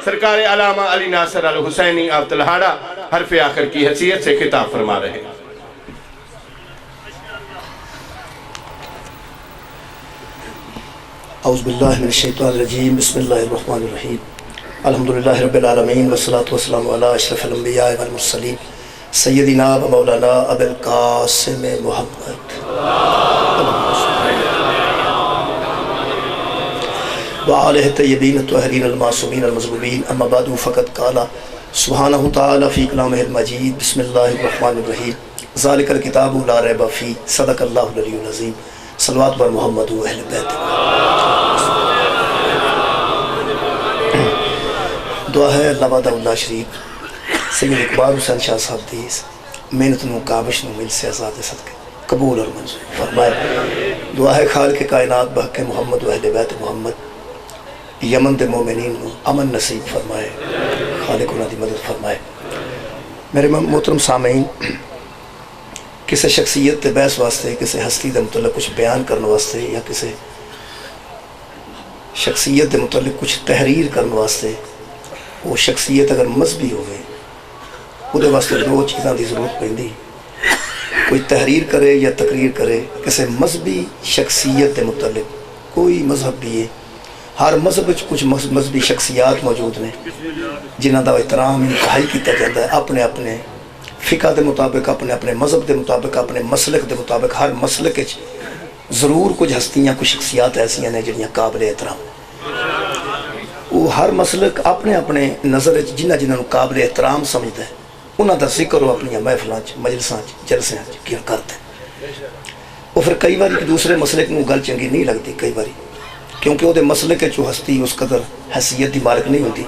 سرکار علامہ علی ناصر الحسینی آف تلہاڑا حرف آخر کی حیثیت سے خطاب فرما رہے ہیں۔ اعوذ باللہ من الشیطان الرجیم، بسم اللہ الرحمن الرحیم، الحمدللہ رب العالمین والصلاة والسلام علی اشرف الانبیاء والمرسلین سیدنا و مولانا ابی القاسم محمد وآلہ الطیبین الطاہرین المعصومین المظلومین، اما بعد فقد قال سبحانہ تعالی فی کلامہ المجید، بسم اللہ الرحمن الرحیم، ذالک الکتاب لا ریب فیہ، صدق اللہ العلی العظیم، صلوات بر محمد و اہل بیت۔ دعا ہے اللہ وحدہ اللہ شریف سید اقبال حسین شاہ صاحب دیس محنت نو کابش نو مل سے آزاد صدقے قبول اور منظور فرمائے۔ دعا ہے خالق کائنات بحق محمد و اہل بیت محمد یمن دے مومنین نو امن نصیب فرمائے، خالق انہاں دی مدد فرمائے۔ میرے محترم سامعین، کسی شخصیت تے بحث واسطے، کسی ہستی دے متعلق کچھ بیان کرنے واسطے یا کسی شخصیت دے متعلق کچھ تحریر کرنے واسطے، وہ شخصیت اگر مذہبی ہوئے وہ دے واسطے دو چیزاں دی ضرورت پیندی۔ کوئی تحریر کرے یا تقریر کرے کسی مذہبی شخصیت دے متعلق، کوئی مذہب بھی ہے، ہر مذہب کچھ مذہبی شخصیات موجود نے جنہاں دا احترام انتہائی کیتا جاتا ہے، اپنے اپنے فقہ دے مطابق، اپنے اپنے مذہب دے مطابق، اپنے مسلک دے مطابق۔ ہر مسلک ضرور کچھ ہستیاں، کچھ شخصیات ایسیاں نے جنہاں قابل احترام، وہ ہر مسلک اپنے اپنے نظر جنہاں قابل احترام سمجھتا ہے، انہاں دا ذکر وہ اپنی محفلاں مجلساں جلسیاں کیا کرتے ہیں۔ وہ پھر کئی باری دوسرے مسلک نو گل چنگی نہیں لگتی، کئی باری کیونکہ وہ دے مسلک جو ہستی اس قدر حیثیت دی مالک نہیں ہوتی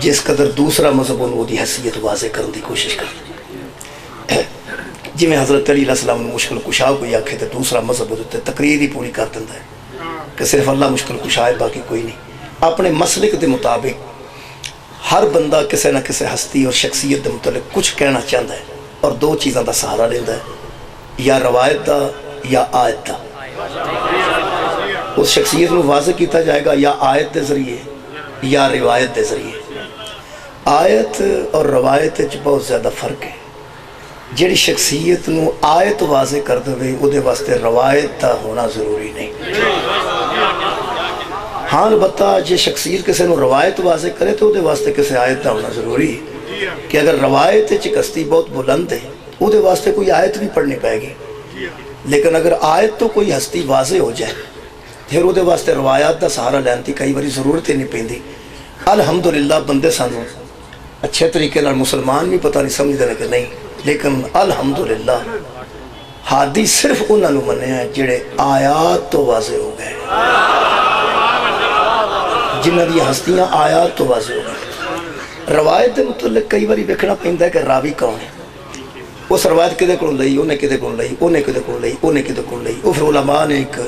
جس قدر دوسرا مذہب وہ دی حیثیت واضح کرنے دی کوشش کرتے۔ جی میں حضرت علی علیہ السلام نے مشکل کشا کوئی آکھے تو دوسرا مذہب ہوتے تقریر ہی پوری کر دیتا ہے کہ صرف اللہ مشکل کشا ہے، باقی کوئی نہیں۔ اپنے مسلک دے مطابق ہر بندہ کسی نہ کسی ہستی اور شخصیت دے متعلق کچھ کہنا چاہتا ہے اور دو چیزاں دا سہارا لیتا ہے، یا روایت دا یا آیت دا۔ اس شخصیت کو واضح کیتا جائے گا یا آیت دے ذریعے یا روایت دے ذریعے۔ آیت اور روایت بہت زیادہ فرق ہے۔ جیڑی شخصیت نو آیت واضح کر دے وہ دے واسطے روایت دا ہونا ضروری نہیں۔ ہاں البتہ جے شخصیت کسی نو روایت واضح کرے تو وہ دے واسطے کسی آیت دا ہونا ضروری ہے کہ اگر روایت چکستی بہت بلند ہے وہ دے واسطے کوئی آیت بھی پڑھنی پائے گی، لیکن اگر آیت تو کوئی ہستی واضح ہو جائے پھر وہ دے واسطے روایات دا سہارا لینتی کئی باری ضرورت ہی نہیں پیندی۔ الحمدللہ بندے سانوں اچھے طریقے نال مسلمان بھی پتہ نہیں سمجھ دینے کہ نہیں، لیکن الحمدللہ حادی صرف انہوں نے مننے ہیں جڑے آیات تو واضح ہو گئے، جنہ دی ہستیاں آیات تو واضح ہو گئے۔ روایت دے متعلق کئی باری دیکھنا پیندا ہے کہ راوی کون ہے، اس روایت کدے کولوں لئی، انہیں کدے کولوں لئی، انہیں کدے کولوں لئی، انہیں کدے کولوں لئی۔ وہ پھر علماء نے ایک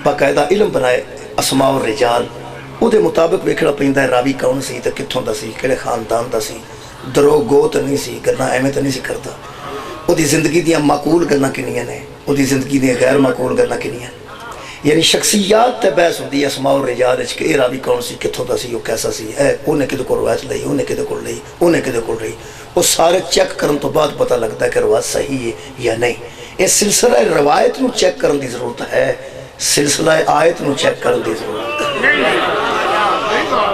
باقاعدہ علم بنائے اسماء و رجال، وہ دے مطابق ویکھنا پیندا ہے راوی کون سی تے کتھوں دا سی، کہڑے خاندان دا سی، درو گو تے نہیں سی، گلاں ایویں تے نہیں سی کردا، وہ دی زندگی دیاں معقول گلاں کنیاں نے، وہ دی زندگی دیاں غیر معقول گلاں کنیاں۔ یعنی شخصیات تے بحث ہوندی ہے اسماء و رجال وچ کہ اے راوی کون سی، کتھوں دا سی، وہ کیسا سی، اے انہیں کدے کول روایت لئی، انہیں کدے کول لئی، انہیں کدے کول لئی۔ وہ سارے چیک کرن تو بعد پتہ لگتا ہے کہ روایت صحیح ہے یا نہیں۔ اس سلسلہ روایت نو چیک کرن دی ضرورت ہے، سلسلہ آیت نو چیک کرن دی ضرورت ہے۔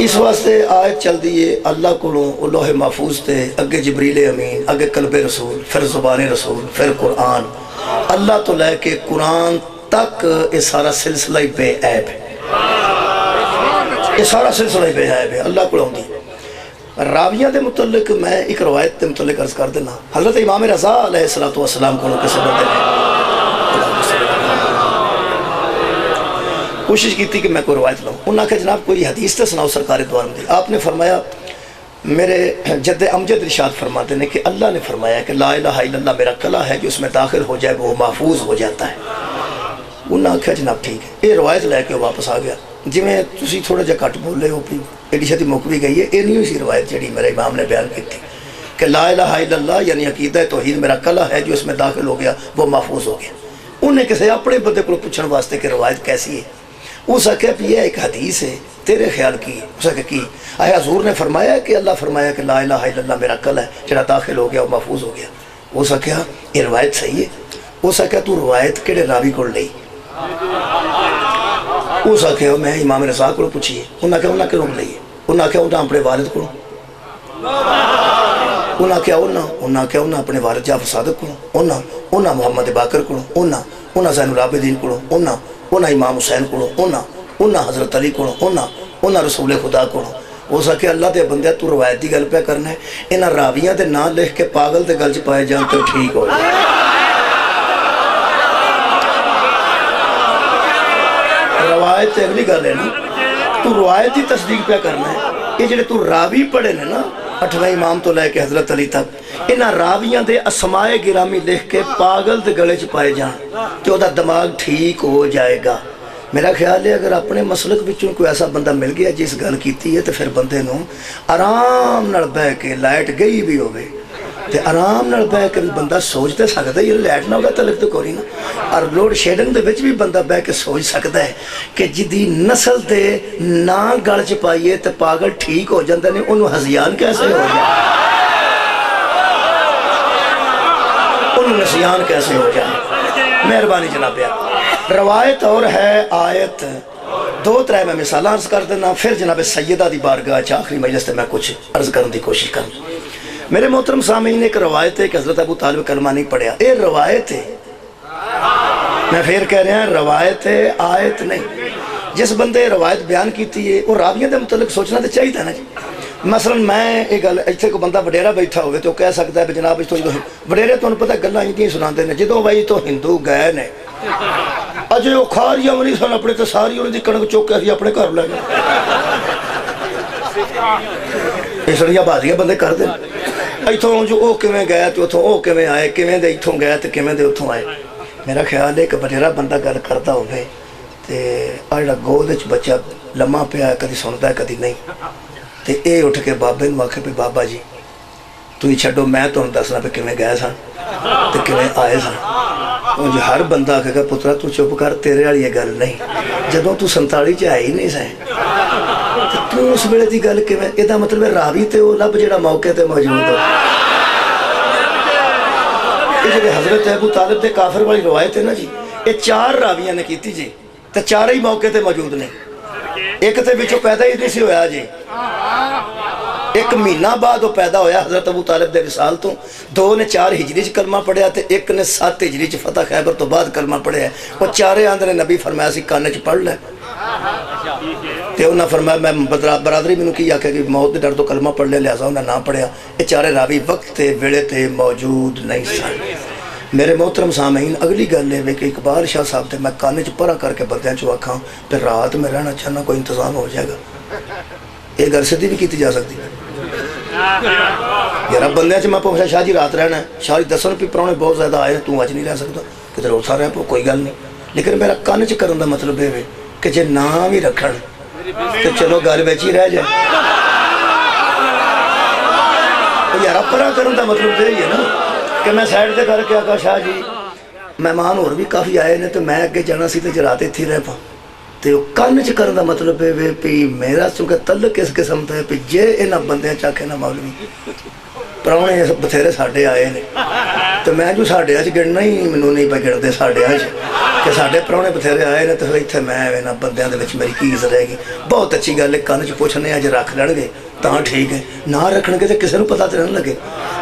اس واسطے آیت چل دیئے اللہ کو لوح محفوظ تے، اگے جبریل امین، اگے قلب رسول، پھر زبان رسول، پھر قرآن۔ اللہ تو لے کے قرآن تک یہ سارا سلسلہ بے عیب ہے، یہ سارا سلسلہ بے عیب ہے، اللہ کو لوں دی۔ راویہ دے متعلق میں ایک روایت دے متعلق عرض کر دینا۔ حضرت امام رضا علیہ السلام کو کسی بندے نے کوشش کی تھی کہ میں کوئی روایت لاؤں، انہوں نے کہا جناب کوئی حدیث تے سناؤ سرکار دو عالم دی۔ آپ نے فرمایا، میرے جد امجد ارشاد فرماتے ہیں کہ اللہ نے فرمایا کہ لا الہ الا اللہ میرا کلہ ہے، جو اس میں داخل ہو جائے وہ محفوظ ہو جاتا ہے۔ انہوں نے کہا جناب ٹھیک ہے، یہ روایت لے کے واپس آ گیا۔ جی میں تسی تھوڑا جا کٹ بول رہے ہو پی ایڈی شدی مک بھی گئی ہے، یہ نہیں سی روایت جڑی میرے امام نے بیان کی تھی کہ لا الہ الا اللہ یعنی عقیدہ توحید میرا کلہ ہے، جو اس میں داخل ہو گیا وہ محفوظ ہو گیا۔ انہیں کسی اپنے بندے کو پوچھنے واسطے کہ روایت کیسی ہے، اس آخیا بھی یہ ایک حدیث ہے تیرے خیال کی؟ اس آخیا کی؟ آیا حضور نے فرمایا کہ اللہ فرمایا کہ لا الہ الا اللہ میرا کل ہے جڑا داخل ہو گیا وہ محفوظ ہو گیا؟ اس آخیا یہ روایت صحیح ہے؟ اس آخیا تو روایت کہڑے راوی کو لئی؟ اس آخیا میں امام رضا کو پوچھیے۔ انہاں آخیا انہاں کیوں لئی؟ انہاں آخیا انہاں اپنے والد کو، انہاں آخیا انہاں اپنے والد جعفر صادق کو، انہاں محمد باقر کو، انہاں زین العابدین کو، انہاں امام حسین کو، انہاں حضرت علی کو، انہاں رسول خدا کو۔ ہو سکے اللہ دے بندے تو روایت دی گل پہ کرنا ہے، انہاں راویاں دے نام لکھ کے پاگل دے گل چ پائے جان تو ٹھیک ہو جائے۔ روایت اگلی گل ہے نا، تو روایت دی تصدیق پہ کرنا ہے۔ یہ جڑے تو راوی پڑھے نے نا 8ویں امام تو لے کے حضرت علی تک، انہاں راویاں دے اسماء گرامی لکھ کے پاگل دے گلے چ پائے جان تو دا دماغ ٹھیک ہو جائے گا۔ میرا خیال ہے اگر اپنے مسلک بچوں کوئی ایسا بندہ مل گیا جس گل کیتی ہے تو پھر بندے نو آرام نال بہ کے، لائٹ گئی بھی ہوگی تے آرام نال بہ کے بندہ سوچ تے سکتا ہے، یہ لائٹ نہ ہوگا تلک تو کوئی نا، اور لوڈ شیڈنگ دے وچ بھی بندہ بہ کے سوچ سکتا ہے کہ جدی نسل تے نہ گل چ پائیے تے پاگل ٹھیک ہو جاندے نے، انہوں ہزیان کیسے ہو جائے، انہوں نسیان کیسے ہو جائے۔ مہربانی جناب روایت اور ہے آیت، دو ترے میں مثال عرض کر دینا، پھر جناب سیدہ دی بارگاہ آخری مجلس تے میں کچھ عرض کرنے دی کوشش کروں۔ میرے محترم سامعین، ایک روایت ہے کہ حضرت ابو طالب کلمہ نہیں پڑھیا، یہ روایت ہے، میں پھر کہہ رہا ہوں روایت ہے، آیت نہیں۔ جس بندے روایت بیان کیتی ہے وہ راویوں دے متعلق سوچنا تو چاہیے نا جی۔ مثلا میں یہ گل اتنے کوئی بندہ وڈیرا بیٹھا ہوئے تو کہہ سکتا ہے جناب اس تو وڈیرے تمہیں پتہ گلاں انجیاں سناتے ہیں، جدوں بھائی تو ہندو گئے نے اجے وہ کھاریاں بھی نہیں سن اپنے تو ساری انہوں دی کنک چوک کے اپنے گھر لے گئے۔ یہ سڑیاں بازیاں بندے کر دیں، اتوں جو وہ کیویں گیا تو اتوں وہ کیویں آئے، کیویں دے اتوں گیا تو کیویں دے اتوں آئے۔ میرا خیال ہے کہ وڈیرا بندہ گل کرتا ہوئے تے آ جڑا گود وچ بچہ لمحہ پیا ہے، کدی سنتا ہے کدی نہیں، تے اے اٹھ کے بابے نوں آکھے بھی بابا جی تھی چھڈو میں تمہیں دسنا پہ کیویں گئے سن تے کیویں آئے سن۔ جو ہر بندہ آکھے گا پترا تو چپ کر، تیرے والی یہ گل نہیں، جدوں تو 47 چ آئی نہیں سائیں تو اس ویلے دی گل کیویں؟ یہ مطلب ہے راوی تے وہ لب جڑا موقع تے موجود ہو۔ یہ جو حضرت ابو طالب دے کافر والی روایت ہے نا جی، یہ 4 راویاں نے کیتی جی تے 4 ہی موقع تے موجود نے، ایک تے وچوں پیدا ہی نہیں سی ہویا جی، 1 مہینہ بعد وہ پیدا ہویا حضرت ابو طالب دے وصال تو، 2 نے 4 ہجری چ کلمہ پڑھیا تے 1 نے 7 ہجری چ فتح خیبر تو بعد کلمہ پڑھیا ہے۔ وہ 4 آندے نے نبی فرمایا سی کان چ پڑھ لے، تے انہاں فرمایا میں برادری مینوں کی آکھیا کہ موت دے ڈر تو کلمہ پڑھ لے، لہذا انہاں نہ پڑھیا۔ یہ 4 راوی وقت تے ویلے تے موجود نہیں سن۔ میرے محترم سامعین، اگلی گل ہے کہ اقبال شاہ صاحب تے میں کان چ پرا کر کے بندیاں چوں آکھاں پھر رات میں رہنا چاہنا کوئی انتظام ہو جائے گا، یہ گل سدھی بھی کیتی جا سکتی ہے۔ یار بندے چ میں پوچھا شاہ جی رات رہنا ہے، شاہ جی دسن بھی پرانے بہت زیادہ آئے تو اج نہیں رہ سکتا، کدھر اتھا رہ پو کوئی گل نہیں، لیکن میرا کان چ کرن دا مطلب یہ کہ جے نام ہی رکھن تو چلو گل وچ ہی رہ جائے۔ یار پرا کرن دا مطلب یہ ہے نا کہ میں سائڈ تے کر کے آکھا شاہ جی مہمان اور بھی کافی آئے نے تو میں اگے جانا سی تے رات اتھے رہ پاں، تو کان چ کرن دا مطلب ہے بھی میرا چونکہ تعلق اس قسم کا ہے بھی جے انہاں بندیاں چاکھے نا مولوی پراؤنے بتھیرے ساڈے آئے نے تو میں جو ساڈے اچ گننا ہی مینوں نہیں پہ گنتے ساڈے اچ کہ ساڈے پراؤنے بتھیرے آئے نے تو پھر اتنے میں انہاں بندیاں دے وچ میری کی عزت رہے گی۔ بہت اچھی گل ہے، کان چ پوچھنے اج رکھ لین گے تاں ٹھیک ہے، نہ رکھن گے تو کسی نوں پتہ تے نہ لگے۔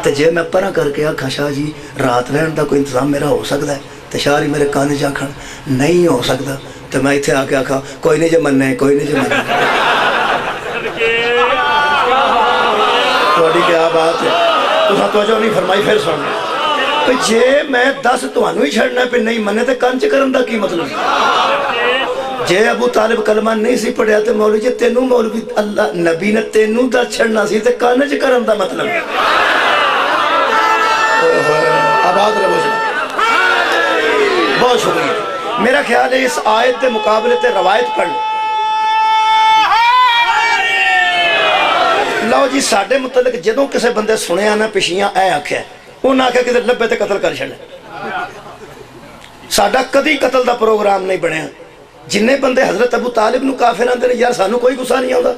تو جے میں پرا کر کے آکھاں شاہ جی رات رہن دا کوئی انتظام میرا ہو سکتا ہے تو شاہ جی میرے کان چ آکھن نہیں ہو سکتا، تو میں اتنے آ کے آکھا کوئی نہیں جے مننے، کوئی نہیں جے مننے۔ تھوڑی کیا بات ہے، تساں توجہ نہیں فرمائی، پھر سن کہ جے میں 10 تانوں ہی چھڑنا پہ نہیں منے تے کان چ کرن دا کی مطلب؟ جے ابو طالب کلمہ نہیں سی پڑھیا تے مولوی جے تینوں مولوی اللہ نبی نے تینوں دا چھڑنا سی تے کان چ کرن دا مطلب؟ آباد رہو جی، بہت شکریہ۔ میرا خیال ہے اس آیت کے مقابلے تے روایت پڑھ لو جی۔ ساڈے متعلق جدوں کسے بندے سنیا نا پچھیاں اے آکھیا انہاں آکھیا کدھر لبے تے قتل کر چھڑے، ساڈا کدی قتل دا پروگرام نہیں بنیا، ਜਿੰਨੇ ਬੰਦੇ ਹਜ਼ਰਤ ਅਬੂ ਤਾਲਿਬ ਨੂੰ ਕਾਫਿਰ ਆਂਦੇ ਨੇ, ਯਾਰ ਸਾਨੂੰ ਕੋਈ ਗੁੱਸਾ ਨਹੀਂ ਆਉਂਦਾ।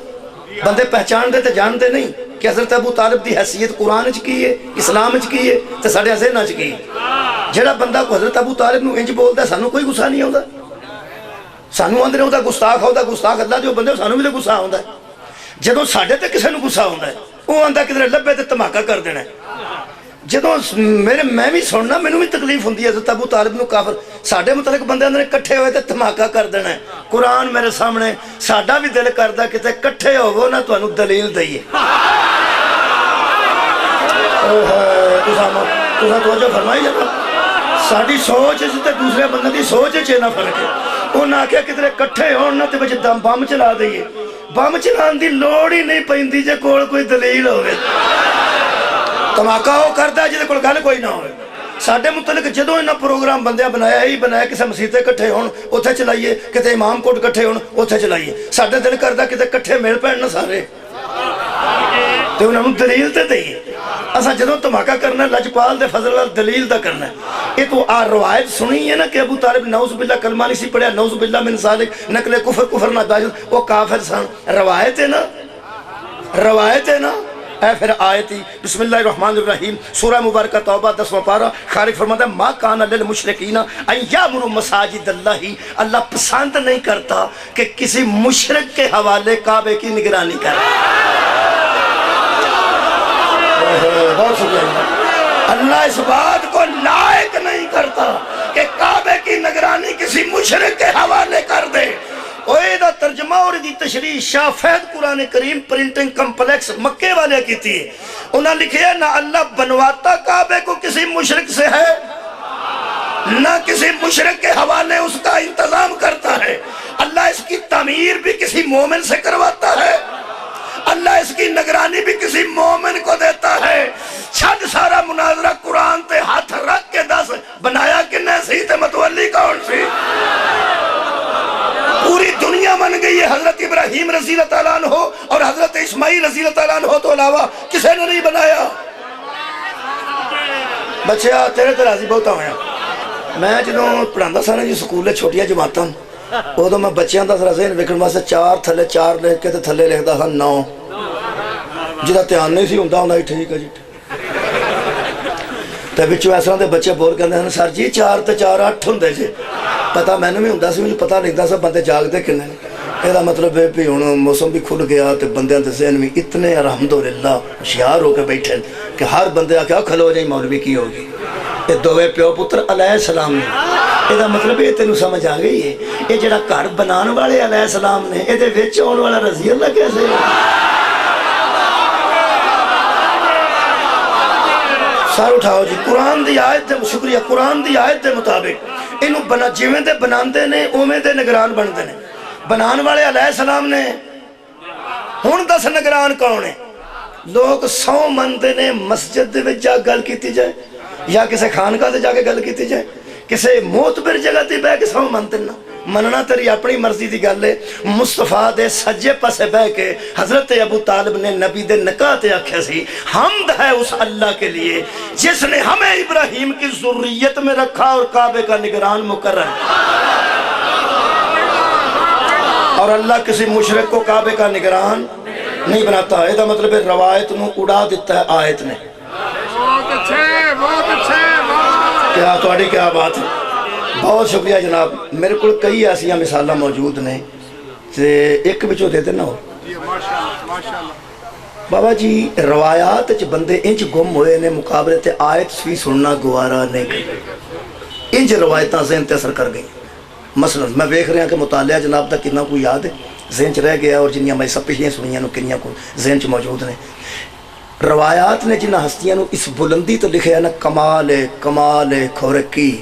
ਬੰਦੇ ਪਹਿਚਾਣਦੇ ਤੇ ਜਾਣਦੇ ਨਹੀਂ ਕਿ ਹਜ਼ਰਤ ਅਬੂ ਤਾਲਿਬ ਦੀ ਹੈਸੀਅਤ ਕੁਰਾਨ 'ਚ ਕੀ ਹੈ, ਇਸਲਾਮ 'ਚ ਕੀ ਹੈ ਤੇ ਸਾਡੇ ਜ਼ਿਹਨਾਂ 'ਚ ਕੀ ਹੈ। ਜਿਹੜਾ ਬੰਦਾ ਹਜ਼ਰਤ ਅਬੂ ਤਾਲਿਬ ਨੂੰ ਇੰਜ ਬੋਲਦਾ ਸਾਨੂੰ ਕੋਈ ਗੁੱਸਾ ਨਹੀਂ ਆਉਂਦਾ। ਸਾਨੂੰ ਆਂਦੇ ਨੇ ਉਹਦਾ ਗੁਸਤਾਖ ਅੱਲਾ ਦੇ ਬੰਦੇ, ਸਾਨੂੰ ਵੀ ਤਾਂ ਗੁੱਸਾ ਆਉਂਦਾ। ਜਦੋਂ ਸਾਡੇ ਤੇ ਕਿਸੇ ਨੂੰ ਗੁੱਸਾ ਆਉਂਦਾ ਉਹ ਆਂਦਾ ਕਿਧਰੇ ਲੱਭੇ ਤੇ ਧਮਾਕਾ ਕਰ ਦੇਣਾ। ਜਦੋਂ ਮੈਂ ਵੀ ਸੁਣਨਾ ਮੈਨੂੰ ਵੀ ਤਕਲੀਫ ਹੁੰਦੀ ਹੈ ਹਜ਼ਰਤ ਅਬੂ ਤਾਲਿਬ ਨੂੰ ਕਾਫਰ, ਸਾਡੇ ਮੁਤਲਕ ਬੰਦੇ ਆਂਦੇ ਨੇ ਇਕੱਠੇ ਹੋਏ ਤੇ ਧਮਾਕਾ ਕਰ ਦੇਣਾ। ਕੁਰਾਨ ਮੇਰੇ ਸਾਹਮਣੇ, ਸਾਡਾ ਵੀ ਦਿਲ ਕਰਦਾ ਕਿਤੇ ਇਕੱਠੇ ਹੋਵੋ ਨਾ ਤੁਹਾਨੂੰ ਦਲੀਲ ਦਈਏ। ਤੁਸੀਂ ਤਵੱਜੋ ਫਰਮਾਈ ਜਾਣਾ, ਸਾਡੀ ਸੋਚ ਤੇ ਦੂਸਰੇ ਬੰਦੇ ਦੀ ਸੋਚ 'ਚ ਇੰਨਾ ਫਰਕ ਹੈ। ਉਹਨਾਂ ਆਖਿਆ ਕਿਧਰੇ ਇਕੱਠੇ ਹੋਣ ਨਾ ਤੇ ਵਿੱਚ ਬੰਬ ਚਲਾ ਦਈਏ। ਬੰਬ ਚਲਾਉਣ ਦੀ ਲੋੜ ਹੀ ਨਹੀਂ ਪੈਂਦੀ ਜੇ ਕੋਲ ਕੋਈ ਦਲੀਲ ਹੋਵੇ। ਧਮਾਕਾ ਉਹ ਕਰਦਾ ਜਿਹਦੇ ਕੋਲ ਗੱਲ ਕੋਈ ਨਾ ਹੋਵੇ। ਸਾਡੇ ਮੁਤਲਕ ਜਦੋਂ ਇਹਨਾਂ ਪ੍ਰੋਗਰਾਮ ਬੰਦਿਆਂ ਬਣਾਇਆ ਹੀ ਬਣਾਇਆ, ਕਿਸੇ ਮਸੀਤੇ ਇਕੱਠੇ ਹੋਣ ਉੱਥੇ ਚਲਾਈਏ, ਕਿਤੇ ਇਮਾਮਕੋਟ ਇਕੱਠੇ ਹੋਣ ਉੱਥੇ ਚਲਾਈਏ। ਸਾਡੇ ਦਿਲ ਕਰਦਾ ਕਿਤੇ ਇਕੱਠੇ ਮਿਲ ਪੈਣ ਨਾ ਸਾਰੇ ਤੇ ਉਹਨਾਂ ਨੂੰ ਦਲੀਲ ਤੇ ਦਈਏ। ਅਸਾਂ ਜਦੋਂ ਧਮਾਕਾ ਕਰਨਾ ਲਜਪਾਲ ਦੇ ਫਜ਼ਲ ਨਾਲ ਦਲੀਲ ਦਾ ਕਰਨਾ। ਇਹ ਤੋਂ ਆ ਰਵਾਇਤ ਸੁਣੀ ਹੈ ਨਾ ਕਿ ਅਬੂ ਤਾਲਿਬ ਨਊਜ਼ ਬਿल्ला ਕਲਮਾ ਨਹੀਂ ਸੀ ਪੜਿਆ, ਨਊਜ਼ ਬਿल्ला ਮਿਨ ज़ालिक, नकले कुफर ना दाखिल, वो काफिर सन। रवायत है ना। फिर आयती बिस्मिल्लाहिर्रहमानिर्रहीम, सूरह मुबारक तौबा 10वां पारा। खालिक फरमाता है मा काना लिल मुशरिकीना अन यामुरु मसाजिदल्लाहि, अल्लाह पसंद नहीं करता कि किसी मुशरिक के हवाले काबे की निगरानी करे। बहुत शुक्रिया। अल्लाह इस बात को लायक नहीं करता कि काबे की निगरानी किसी मुशरिक के हवाले कर दे। ओएदा तर्जमा और दी तशरीह शाह फैद कुरान करीम प्रिंटिंग कम्प्लेक्स मक्के वाले की थी। उन्होंने लिखे है ना अल्लाह बनवाता काबे को किसी मुशरिक से है, ना किसी मुशरिक के हवाले उसका इंतजाम करता है। अल्लाह इसकी तामीर भी किसी मोमिन से करवाता है, अल्लाह इसकी निगरानी भी किसी मोमिन को देता है। छद सारा मुनाजरा कुरान ते हाथ रख के दस बनाया किन्ने सी ते मतवली कौन सी। पूरी दुनिया मन गई है हजरत इब्राहिम रज़ी अल्लाह तआला अन्हु और हजरत इस्माइल रज़ी अल्लाह तआला अन्हु तो अलावा किसी ने नहीं बनाया। बच्चा तेरे तो राजी बहुत होया। मैं जो पढ़ाता सा ना जी स्कूल छोटिया जमातां, उदों मैं बच्चों का जहन वेखण वास्ते 4 थले 4 लिख के थले लिखता था 9, जिहदा ध्यान नहीं सी हुंदा हुंदा ठीक है जी। तो विचों इस तरह के बच्चे बोल कहते हैं सर जी 4 ते 4 8 होंदे जे। पता मैनूं भी हुंदा सी, मैनूं पता लगदा सी बंदे जागदे किन्ने ने। ਇਹਦਾ ਮਤਲਬ ਹੈ ਵੀ ਹੁਣ ਮੌਸਮ ਵੀ ਖੁੱਲ ਗਿਆ ਤੇ ਬੰਦਿਆਂ ਦੇ ਜ਼ਿਹਨ ਵੀ ਇਤਨੇ ਅਲਹਮਦੁਲਿਲਾ ਹੁਸ਼ਿਆਰ ਹੋ ਕੇ ਬੈਠੇ ਕਿ ਹਰ ਬੰਦੇ ਆਖਿਆ ਖਲੋ ਜਾਈ ਮੌਲਵੀ ਕੀ ਹੋ ਗਈ। ਇਹ ਦੋਵੇਂ ਪਿਓ ਪੁੱਤਰ ਅਲੈਹਿ ਸਲਾਮ ਨੇ। ਇਹਦਾ ਮਤਲਬ ਇਹ ਤੈਨੂੰ ਸਮਝ ਆ ਗਈ ਹੈ ਇਹ ਜਿਹੜਾ ਘਰ ਬਣਾਉਣ ਵਾਲੇ ਅਲੈਹਿ ਸਲਾਮ ਨੇ ਇਹਦੇ ਵਿੱਚ ਆਉਣ ਵਾਲਾ ਰਜ਼ੀ ਅੱਲਾ ਕੈਸੇ सर उठाओ जी। कुरान की आयत दे शुक्रिया, कुरान की आयत के मुताबिक इनू बना जिवें दे बनाते ने उवें दे निगरान बनते ने। बनाने वाले अलैहि सलाम ने। हुण दस निगरान कौन है? लोग 100 मनते ने मस्जिद दे विच जा गल कीती जाए या किसी खानका ते जाके गल कीती जाए, किसी मोतबर जगह ते बह के 100 मनते ना। मनना तेरी अपनी मर्जी की गल है। मुस्तफा दे सज्जे पासे बह के हजरत अबू तालिब ने नबी दे निकाह ते आख्या सी हमद है उस अल्लाह के लिए जिसने हमें इब्राहिम की ज़ुर्रियत में रखा और काबे का निगरान मुकर्रर। और अल्लाह किसी मुशरिक को काबे का निगरान नहीं बनाता। इसका मतलब है रवायत नूं उड़ा दिता है आयत ने। क्या तुहाडी क्या बात है। बहुत शुक्रिया जनाब। मेरे को कई ऐसिया मिसालां मौजूद ने ते एक विचों दे देना हो। बाबा जी रवायात च बंदे इंज गुम होए ने मुकाबले ते आयत भी सुनना गवारा नहीं कर। इंज रवायतां ज़हन ते असर कर गई। मसलन मैं वेख रहा कि मुतालिया जनाब का कितना कोई याद है ज़हन च रह गया और जिन्नियां मैं सब पिछलियां सुनियां किनियां को ज़हन च मौजूद ने। रवायात ने जिन्हां हस्तियां नूं इस बुलंदी तो लिखिया ना कमाल है खोरकी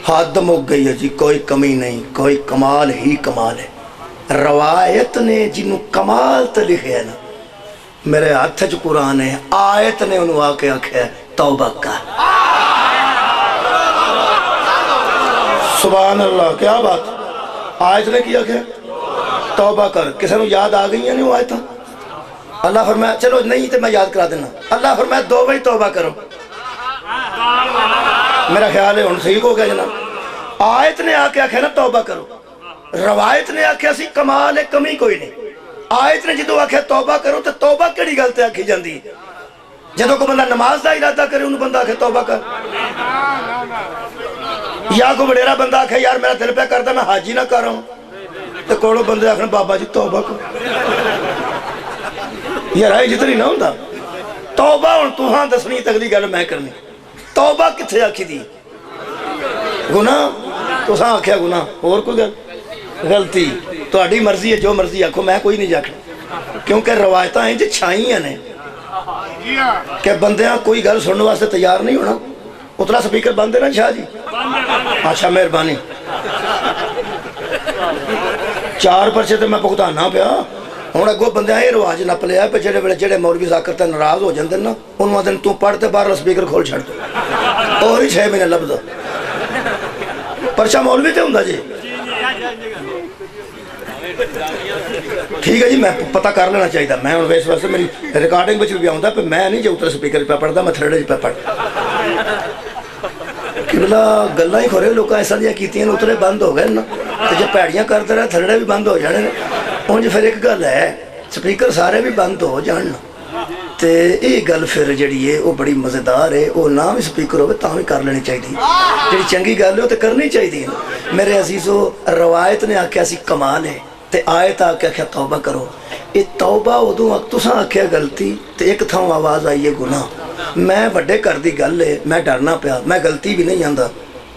हद मुक गई है जी, कोई कमी नहीं, कोई कमाल ही कमाल है। रवायत ने जिन्हों कमाल तो लिखे है ना मेरे हाथ च कुरान है, आयत ने उन्होंने आके आख्या तौबा कर। सुभान अल्लाह क्या बात। आयत ने किया क्या तौबा कर। किसी को याद आ गई है नहीं वो आयत। अल्लाह फरमाया चलो नहीं तो मैं याद करा देना। अल्लाह फरमाया 2 बजे तौबा करो। मेरा ख्याल है हुण ठीक हो गया जनाब। आयत ने आके आख्या ना तौबा करो। रवायत ने आख्या सी कमाल है, कमी कोई नहीं। आयत ने जो आख्या तौबा करो तो तौबा किहड़ी गल ते आखी जाती है? जदों कोई बंदा नमाज का इरादा करे उन्होंने बंदा आखे तौबा कर, या कोई वडेरा बंदा आखे यार मेरा दिल पे करता मैं हाजी ना कर आऊं, तो कोलों बंदे आखन बाबा जी तौबा कर। यार है जितनी ना होंदा तौबा। हुण तुहां दसनी ते अगली गल मैं करनी। तौबा कित्थे आखी दी? गुनाह तुसां आख्या गुनाह, होर कोई गल गलती तुहाडी मर्जी है, जो मर्जी आखो, मैं कोई नहीं आखना, क्योंकि रवायतां इंज छाईयां ने कि बंदियां कोई गल सुनने वास्ते तैयार नहीं होना। उतला स्पीकर बंद है ना शाह जी? अच्छा मेहरबानी। 4 परचे तो मैं भुगताना पिया। हुण अगों बंदियां ये रिवाज नप लिया भी जेड़े वेले जेड़े मौलवी जाकर ते नाराज हो जाते ना उन्होंने दिन तू पढ़ ते बाहर स्पीकर खोल छड़ दो, और ही 6 महीने लभदा परचा मौलवी ते हुंदा जी। ठीक है जी, मैं पता कर लेना चाहिए। मैं हुण इस वास्ते मेरी रिकॉर्डिंग में भी आउंदा मैं नहीं जो उतर स्पीकर पे पढ़दा, मैं थर्ड पे पढ़ कि बला गल्लां ही खोरे लोग ऐसा दियां कीतियां उतरे बंद हो गए ना, तो जो भैड़ियां करते रहे थरड़े भी बंद हो जाने। उंज फिर एक गल है स्पीकर सारे भी बंद हो जान तो ये गल फिर जी है वो बड़ी मज़ेदार है। वो ना भी स्पीकर हो भी कर लेनी चाहिए, जी चंगी गल है वो तो करनी चाहिए। मेरे अजीजो रवायत ने आख्या सी कमाल है ते आयत आके आख्या तौबा करो। ये तौबा उदों तुसां आख्या गलती तो एक थां आवाज़ आई है गुनाह। मैं वड्डे घर दी गल है, मैं डरना पिया, मैं गलती भी नहीं आंदा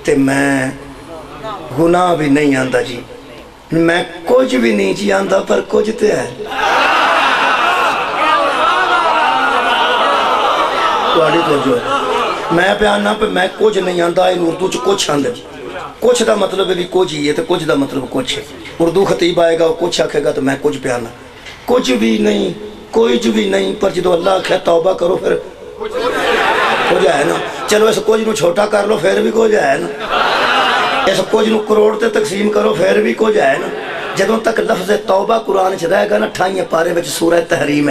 ते मैं गुनाह भी नहीं आंदा जी, मैं कुछ भी नहीं जी आंदा, पर कुछ तो है। मैं प्याना पे मैं कुछ नहीं आंदा, इन उर्दू च कुछ आंदा। कुछ का मतलब भी कुछ ही है तो कुछ का मतलब कुछ है। उर्दू खतीब आएगा वो कुछ आखेगा तो मैं कुछ प्याना, कुछ भी नहीं कुछ भी नहीं। पर जो अल्लाह आख्या तौबा करो फिर कुछ है ना। चलो इस कुछ नू छोटा कर लो फिर भी कुछ है ना, इस कुछ नू करोड़ ते तकसीम करो फिर भी कुछ है ना। जदों तक लफ्ज़ तौबा कुरान च रहेगा ना 28 पारे में सूरह तहरीम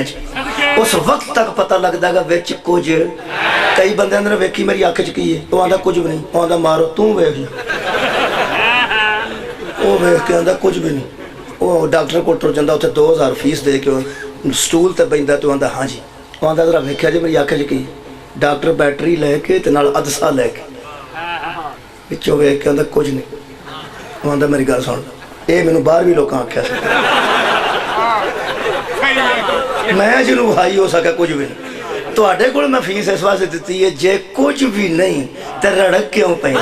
उस वक्त तक पता लगता है विच कुछ। कई बंदे अंदर वेखी मेरी अख च की है, वो आंदा कुछ भी नहीं, वो आंदा मारो तू वेख ले, वो वेख के आंदा कुछ भी नहीं। वो डॉक्टर को तुर जाता उत्थे 2000 फीस दे के स्टूल ते बहिंदा तो आंदा हाँ जी, वो आंदा जरा वेख्या जी मेरी अख च की। डॉक्टर बैटरी लैके ते नाल अदसा लैके पिछों वेख के आंदा कुछ नहीं। वो आंदा मेरी गल सुन, ये मैनू बाहर भी लोग आख्या मैं जिन्होंने हाई हो सका कुछ भी नहीं। तुहाडे कोल मैं फीस इस वास्ते दिती है जे कुछ भी नहीं तो रड़क क्यों पई।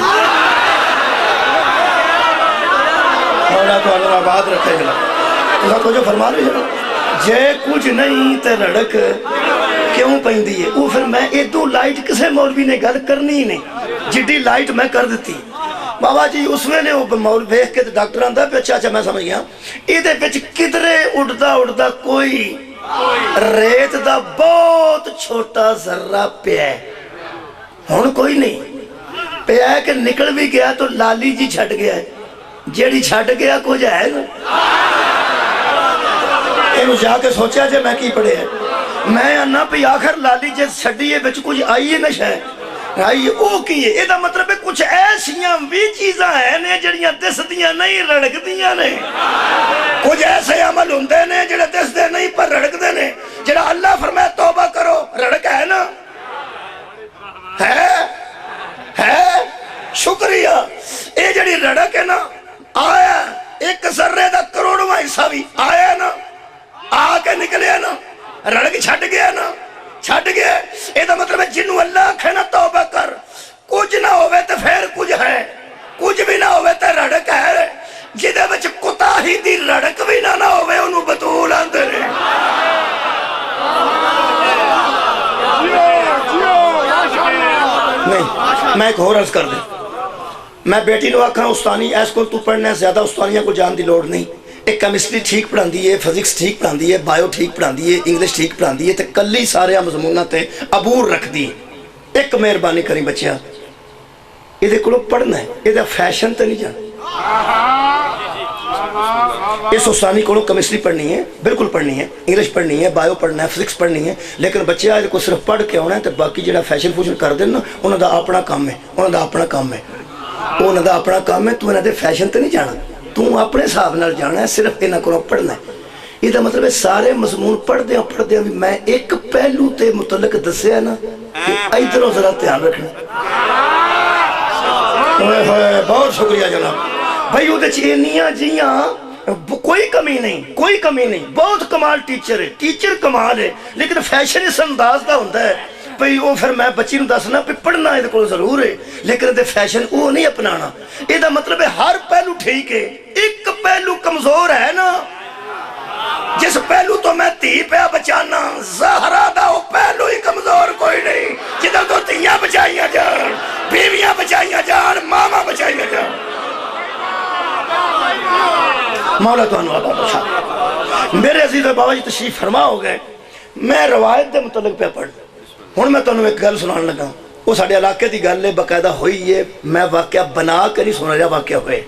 आबाद रखेगा तो कुछ फरमा रहे हो, जे कुछ नहीं तो रड़क क्यों पैंदी है। वो फिर मैं इदू लाइट किसी मौलवी ने गल करनी ही नहीं जिड्डी लाइट मैं कर दी। बाबा जी उस वेले वो मौल वेख के डॉक्टर आंदा पे अच्छा मैं समझ गया इहदे विच किधरे उड़दा उड़दा कोई रेत दा बहुत छोटा जर्रा पिया हुण कोई नहीं पिया कि निकल भी गया तो लाली जी छड़ गया, जेड़ी छड़ गया कुछ है ना। इहनूं जाके सोचा जे मैं की पढ़िया, मैं आना भी आखिर लाली जे छड्डी है विच कुछ आई है ना शायद आई वो की है। ਇਹਦਾ मतलब है कुछ ऐसियां भी चीज़ां है ने जड़ियां दिसदियां नहीं रड़कदियां ने, कुछ ऐसे अमल हुंदे ने जेड़े दिसदे नहीं पर रड़कदे ने। जेड़ा अल्लाह फरमाए तौबा करो रड़क है ना, है शुक्रिया। ये जड़ी रड़क है ना आया एक जर्रे दा करोड़वां हिस्सा भी आया ना, आके निकलिया ना, रड़क छड़ गया ना, छड़ गया। ਇਹਦਾ मतलब है जिन्हों अल्लाह आखे ना तौबा कर कुछ ना होवे तो फिर कुछ है, कुछ भी ना होवे तो रड़क है। जिहदे विच कुताही दी रड़क भी ना होवे उन्होंने बतूल आंदे ने। नहीं मैं एक होर अर्ज कर दे, मैं बेटी को आखा उस्तानी इस को तू पढ़ना ज्यादा उस्तानियां को जान की लोड़ नहीं। एक केमिस्ट्री ठीक पढ़ाती है, फिजिक्स ठीक पढ़ाती है, बायो ठीक पढ़ाती है, इंग्लिश ठीक पढ़ाती है, तो कल ही सारे मजमूना ते अबूर रखती है। एक मेहरबानी करी बच्चिया ये को पढ़ना है, ये फैशन तो नहीं जाना। इस उस्तानी को केमिस्ट्री पढ़नी है, बिल्कुल पढ़नी है, इंग्लिश पढ़नी है, बायो पढ़ना है, फिजिक्स पढ़नी है, लेकिन बच्चे को सिर्फ पढ़ के आना है तो बाकी जो फैशन फूशन कर देना उन्होंने अपना काम है, उन्होंने अपना काम है, उन्होंने अपना काम है। तू इन्होंने फैशन तो नहीं जाना। तू अपने हिसाब नाल जाना है, सिर्फ इन्हां कोलों पढ़ना है। ਇਹਦਾ ਮਤਲਬ ਹੈ ਸਾਰੇ ਮਜ਼ਮੂਨ ਪੜ੍ਹਦਿਆਂ ਵੀ ਮੈਂ ਇੱਕ ਪਹਿਲੂ ਤੇ ਮੁਤਲਕ ਦੱਸਿਆ ਨਾ, ਇਧਰੋਂ ਜ਼ਰਾ ਧਿਆਨ ਰੱਖਣਾ। ਓਏ ਹੋਏ ਬਹੁਤ ਸ਼ੁਕਰੀਆ ਜਨਾਬ ਭਾਈ, ਉਹਦੇ ਚ ਇੰਨੀਆਂ ਜੀਆਂ ਕੋਈ ਕਮੀ ਨਹੀਂ, ਬਹੁਤ ਕਮਾਲ ਟੀਚਰ ਹੈ, ਟੀਚਰ ਕਮਾਲ ਹੈ, ਲੇਕਿਨ ਫੈਸ਼ਨ ਇਸ ਅੰਦਾਜ਼ ਦਾ ਹੁੰਦਾ ਹੈ ਭਈ ਉਹ ਫਿਰ ਮੈਂ ਬੱਚੀ ਨੂੰ ਦੱਸਣਾ ਵੀ ਪੜ੍ਹਨਾ ਇਹਦੇ ਕੋਲ ਜ਼ਰੂਰ ਹੈ, ਲੇਕਿਨ ਇਹਦੇ ਫੈਸ਼ਨ ਉਹ ਨਹੀਂ ਅਪਣਾਉਣਾ। ਇਹਦਾ ਮਤਲਬ ਹੈ ਹਰ ਪਹਿਲੂ ਠੀਕ ਹੈ, ਇੱਕ ਪਹਿਲੂ ਕਮਜ਼ੋਰ ਹੈ ਨਾ, जिस पहलू तो मैं धी पिया बचाना, ज़हरा दा वो पहलू ही कमजोर कोई नहीं, जिधर तो धीयां बचाइया जान, बीवियां बचाइया जान, मामा बचाइया जान। मौला तुहानू अता बख्शा। मेरे अजीज बाबा जी तशरीफ फरमा हो गए। मैं रवायत के मुतलक पे पढ़, हुण मैं तुहानू एक गल सुनान लगा, वो साडे इलाके की गल है, बकायदा हुई है, मैं वाकया बना के नहीं सुना रहा, वाकया होए।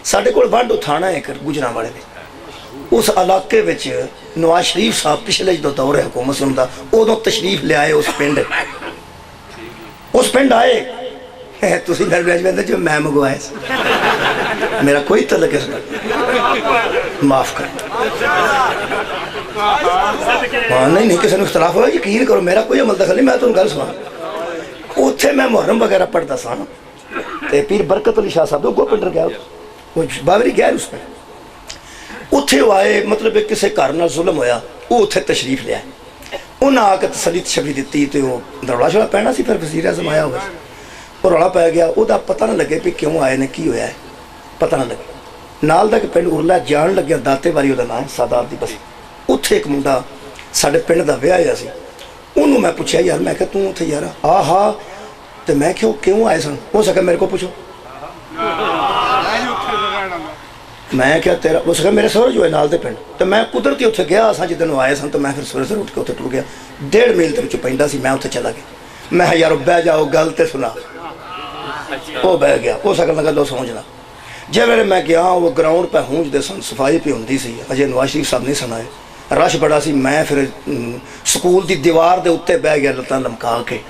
साडे कोल वांडो थाना है गुजरांवाले दे, उस इलाके विच नवाज शरीफ साहब पिछले जो दौर है हुकूमत से उनका, उदों तशरीफ ले आए उस पिंड आए। तुसीं कहंदे जो मैं मंगवाया, मेरा कोई तलक इस गल माफ कर। हाँ नहीं किसी को इख्तलाफ होया, यकीन करो मेरा कोई अमल दखल नहीं। मैं तुहानू गल सुना, उत्थे मैं मुहर्रम वगैरह पढ़ता सा ते पीर बरकत अली शाह साहब दे अगों पिंड गया, वो बावरी गया उस पे, उत्थे वो आए, मतलब किसी घर नाल जुल्म होया, वो उत्थे तशरीफ लिया, उन्हें आके तसली छबी दी तो रौला शौला पैना सी, फिर वज़ीर आज़म आया होगा, और रौला पै गया, वह पता ना लगे भी क्यों आए ने की होया है, पता ना लगे। नाल दा पिंड उरला जान लग्या, दाते बारी उसका नाम सादात दी बसी, उत्थे एक मुंडा साडे पिंड दा विआह होया सी, उन्होंने मैं पूछा यार, मैं कहा तू उत्थे यार हाँ, तो मैं क्यों आए सन, हो सके मेरे को पूछो। मैं क्या तेरा उस मेरे सहुरे जो है नाल दे पिंड, तो मैं कुदरती उत्थे गया, असां जिद्दन आए सन, तो मैं फिर सवेरे सवेरे उठ के उत्थे टुर गया, 1.5 मील के विचों पैंदा सी, मैं उत्थे चला गया। मैं यार बह जाओ गल ते सुना, वो बह गया, हो सकन लगा लो समझना। जे वेले मैं गया, वो ग्राउंड पे हूंजदे सन, सफाई पे हुंदी सी, अजे नवाज शरीफ साहब नहीं सुनाए, रश बड़ा सी। मैं फिर स्कूल की दीवार के उत्ते बह गया लत्तां लमका के,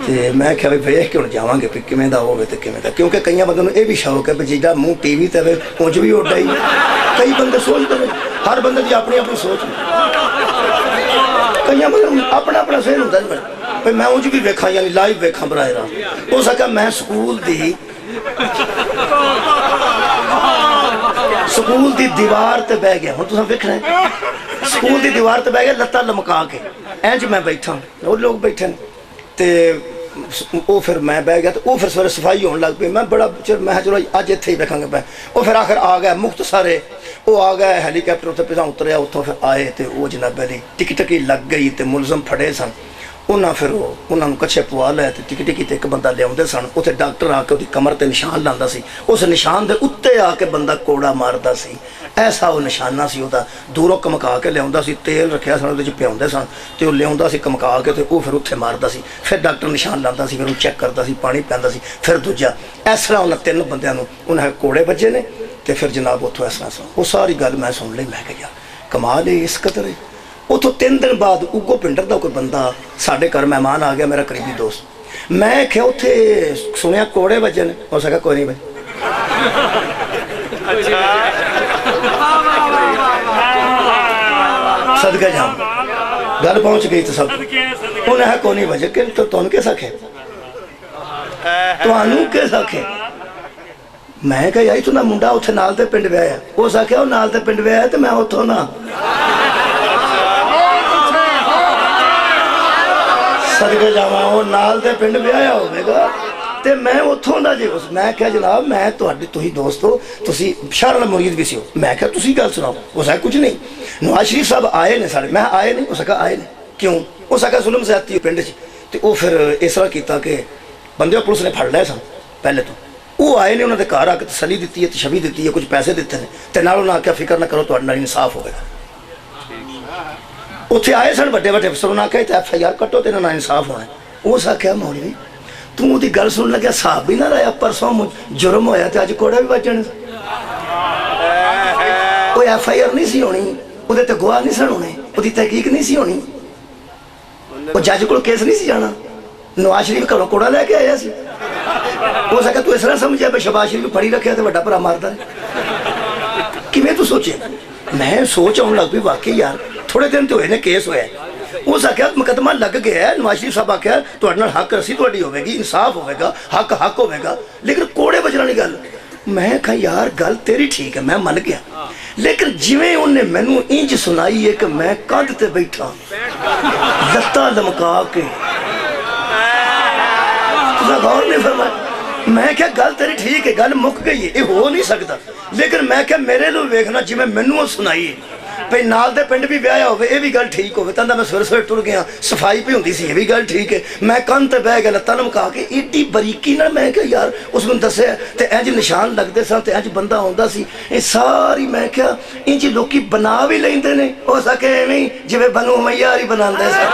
ਤੇ मैं क्या भी वेख के हम जावांगे भी किवें दा होवे ते किवें दा, क्योंकि कई बंदों नूं ये भी शौक है भी जिहड़ा मूँह टीवी ते वे उंज भी उड्डा ही। कई बंदे सोचते हैं, हर बंदे की अपनी अपनी सोच, कई बंदे अपना अपना सही होंदा भाई मैं उंज भी वेखा यानी लाइव वेखा बराए राह। हो सका मैं स्कूल दी दीवार ते बह गया, हुण तुसीं वेखना है, स्कूल दी दीवार ते बह गया लत्तां लमका के, इंज मैं बैठा, वो लोग बैठे ने, ते वो फिर मैं बह गया, तो वो फिर सवेरे सफाई होने लग पई। मैं बड़ा चिर मैं चलो अज इत्थे ही रखांगे पै, वो फिर आखिर आ गया मुख्तसर, वो आ गया हैलीकैप्टर उत्थे पिछां उतरिया, उत्थों फिर आए तो वो जनाबे दी टिकट लग गई, तो मुलजम फड़े सन, उन्हें फिर उन्होंने कच्छे पवा लिया, तो टिकट तो एक बंदा लिया सन, उत्थे डॉक्टर आके उसकी कमर ते निशान लांदा सी, उस निशान के उत्ते आके बंदा कोड़ा मारदा सी, ऐसा वो निशाना सी उहदा। दूरों कमका के लिया सी, तेल रखिया सन उहदे च पियाउंदे सन, तो लिया सी कमका के, तो वो फिर उत्थे मारदा सी, फिर डॉक्टर निशान लांदा सी, फिर चैक करदा सी, पानी पिआंदा सी, फिर दूजा इस तरह उन्हें 3 बंदियां नूं उन्हें कोड़े बजे ने, तो फिर जनाब उत्थों इस तरह वो सारी गल मैं सुन ली। मैं कहा कमाल है, इस कदर है। उतों 3 दिन बाद उगो पिंडर का कोई बंदा साढ़े घर मेहमान आ गया, मेरा करीबी दोस्त। मैं क्या उत्थे सुनिया कोड़े बजे ने, हो सका कोई नहीं बजे, सदका जाम गल पहुंच गई तो सब उन्हें कोई नहीं बजे कि तो तुम किस आखे, तुहानू किस आखे। मैं कहा यार तू ना मुंडा उत्थे नाल दे पिंड विआया, उस आख्या नाल दे पिंड विआया, तो मैं उत्थों ना सदके जावा, वो नाल दे पिंड विआया होवेगा, ते मैं उत्थों दा जे। मैं क्या जनाब मैं तुही दोस्त हो, तुसी शहर वाला मुरीद भी सी हो। मैं क्या तुसी गल सुनाओ, उस कुछ नहीं, नवाज शरीफ साहब आए ने साढ़े, मैं आए नहीं, उस आए ने क्यों, उस जुल्म ज्यादती पिंड च, तो वो फिर इस तरह किया कि बंदे पुलिस ने फड़ लिया सन पहले तो, वो आए ने उन्होंने घर आके तसली दी है, छवि दी है, कुछ पैसे दिते हैं, तो नाल उन्हें आख्या फिक्र ना करो तुहाडे नाल इंसाफ होगा। उत्थे आए सन बड़े बड़े अफसर, उन्हें आख्या FIR कट्टो, तेरे नाल इंसाफ होना। उस आख्या मौलवी तू उसकी गल सुन लग्या, हिसाब भी ना लाया, परसों जुर्म होया तो अज कोड़ा भी बजन, कोई FIR नहीं सी होनी, उहदे ते गवाह नहीं सन होने, उसकी तहकीक नहीं सी होनी, वो जज को केस नहीं सी जाना। नवाज शरीफ घरों कोड़ा लैके आया सी, हो सके तू इस तरह समझिया भी शहबाज शरीफ फड़ी रखे तो वड्डा भरा मारदा है। ਕਿਵੇਂ ਤੂੰ ਸੋਚਿਆ? ਮੈਂ ਸੋਚ ਆਉਣ ਲੱਗ ਪਈ ਵਾਕਈ ਯਾਰ ਥੋੜੇ ਦਿਨ ਤੇ ਹੋਏ ਨੇ ਕੇਸ ਹੋਇਆ। ਉਸ ਆਖਿਆ ਮੁਕੱਦਮਾ ਲੱਗ ਗਿਆ। ਨਵਾਜ਼ ਸ਼ਰੀਫ ਸਾਹਿਬ ਆਖਿਆ ਤੁਹਾਡੇ ਨਾਲ ਹੱਕ ਰਸੀ ਤੁਹਾਡੀ ਹੋਵੇਗੀ, ਇਨਸਾਫ ਹੋਵੇਗਾ, ਹੱਕ ਹੋਵੇਗਾ, ਲੇਕਿਨ ਕੋੜੇ ਵਜਣ ਵਾਲੀ ਗੱਲ। ਮੈਂ ਕਿਹਾ ਯਾਰ ਗੱਲ ਤੇਰੀ ਠੀਕ ਹੈ, ਮੈਂ ਮੰਨ ਗਿਆ, ਲੇਕਿਨ ਜਿਵੇਂ ਉਹਨੇ ਮੈਨੂੰ ਇੰਜ ਸੁਣਾਈ ਹੈ ਕਿ ਮੈਂ ਕੰਧ ਤੇ ਬੈਠਾ ਲੱਤਾਂ ਲਮਕਾ ਕੇ, ਤੁਸੀਂ ਗੌਰ ਨਹੀਂ ਫਰਮਾਇਆ। ਮੈਂ ਕਿਹਾ ਗੱਲ ਤੇਰੀ ਠੀਕ ਹੈ, ਗੱਲ ਮੁੱਕ ਗਈ ਹੈ, ਇਹ ਹੋ ਨਹੀਂ ਸਕਦਾ। ਲੇਕਿਨ ਮੈਂ ਕਿਹਾ ਮੇਰੇ ਨੂੰ ਵੇਖਣਾ ਜਿਵੇਂ ਮੈਨੂੰ ਉਹ ਸੁਣਾਈ ਹੈ ਭਈ ਨਾਲ ਦੇ ਪਿੰਡ ਵੀ ਵਿਆਹਿਆ ਹੋਵੇ, ਇਹ ਵੀ ਗੱਲ ਠੀਕ ਹੋਵੇ। ਤਾਂ ਮੈਂ ਸਵੇਰੇ ਸਵੇਰੇ ਟੁਰ ਗਿਆ, ਸਫਾਈ ਵੀ ਹੁੰਦੀ ਸੀ, ਇਹ ਵੀ ਗੱਲ ਠੀਕ ਹੈ। ਮੈਂ ਕੰਨ ਤੇ ਬਹਿ ਗਿਆ ਲੱਤਾਂ ਲਮਕਾ ਕੇ ਏਡੀ ਬਰੀਕੀ ਨਾਲ। ਮੈਂ ਕਿਹਾ ਯਾਰ ਉਸ ਨੂੰ ਦੱਸਿਆ ਤੇ ਇੰਜ ਨਿਸ਼ਾਨ ਲੱਗਦੇ ਸਨ ਤੇ ਇੰਜ ਬੰਦਾ ਆਉਂਦਾ ਸੀ। ਇਹ ਸਾਰੀ ਮੈਂ ਕਿਹਾ ਇੰਜ ਲੋਕੀ ਬਣਾ ਵੀ ਲੈਂਦੇ ਨੇ, ਹੋ ਸਕੇ ਐਵੇਂ ਜਿਵੇਂ ਬਨੂ ਉਮਈਆ ਹੀ ਬਣਾਉਂਦੇ ਸਨ।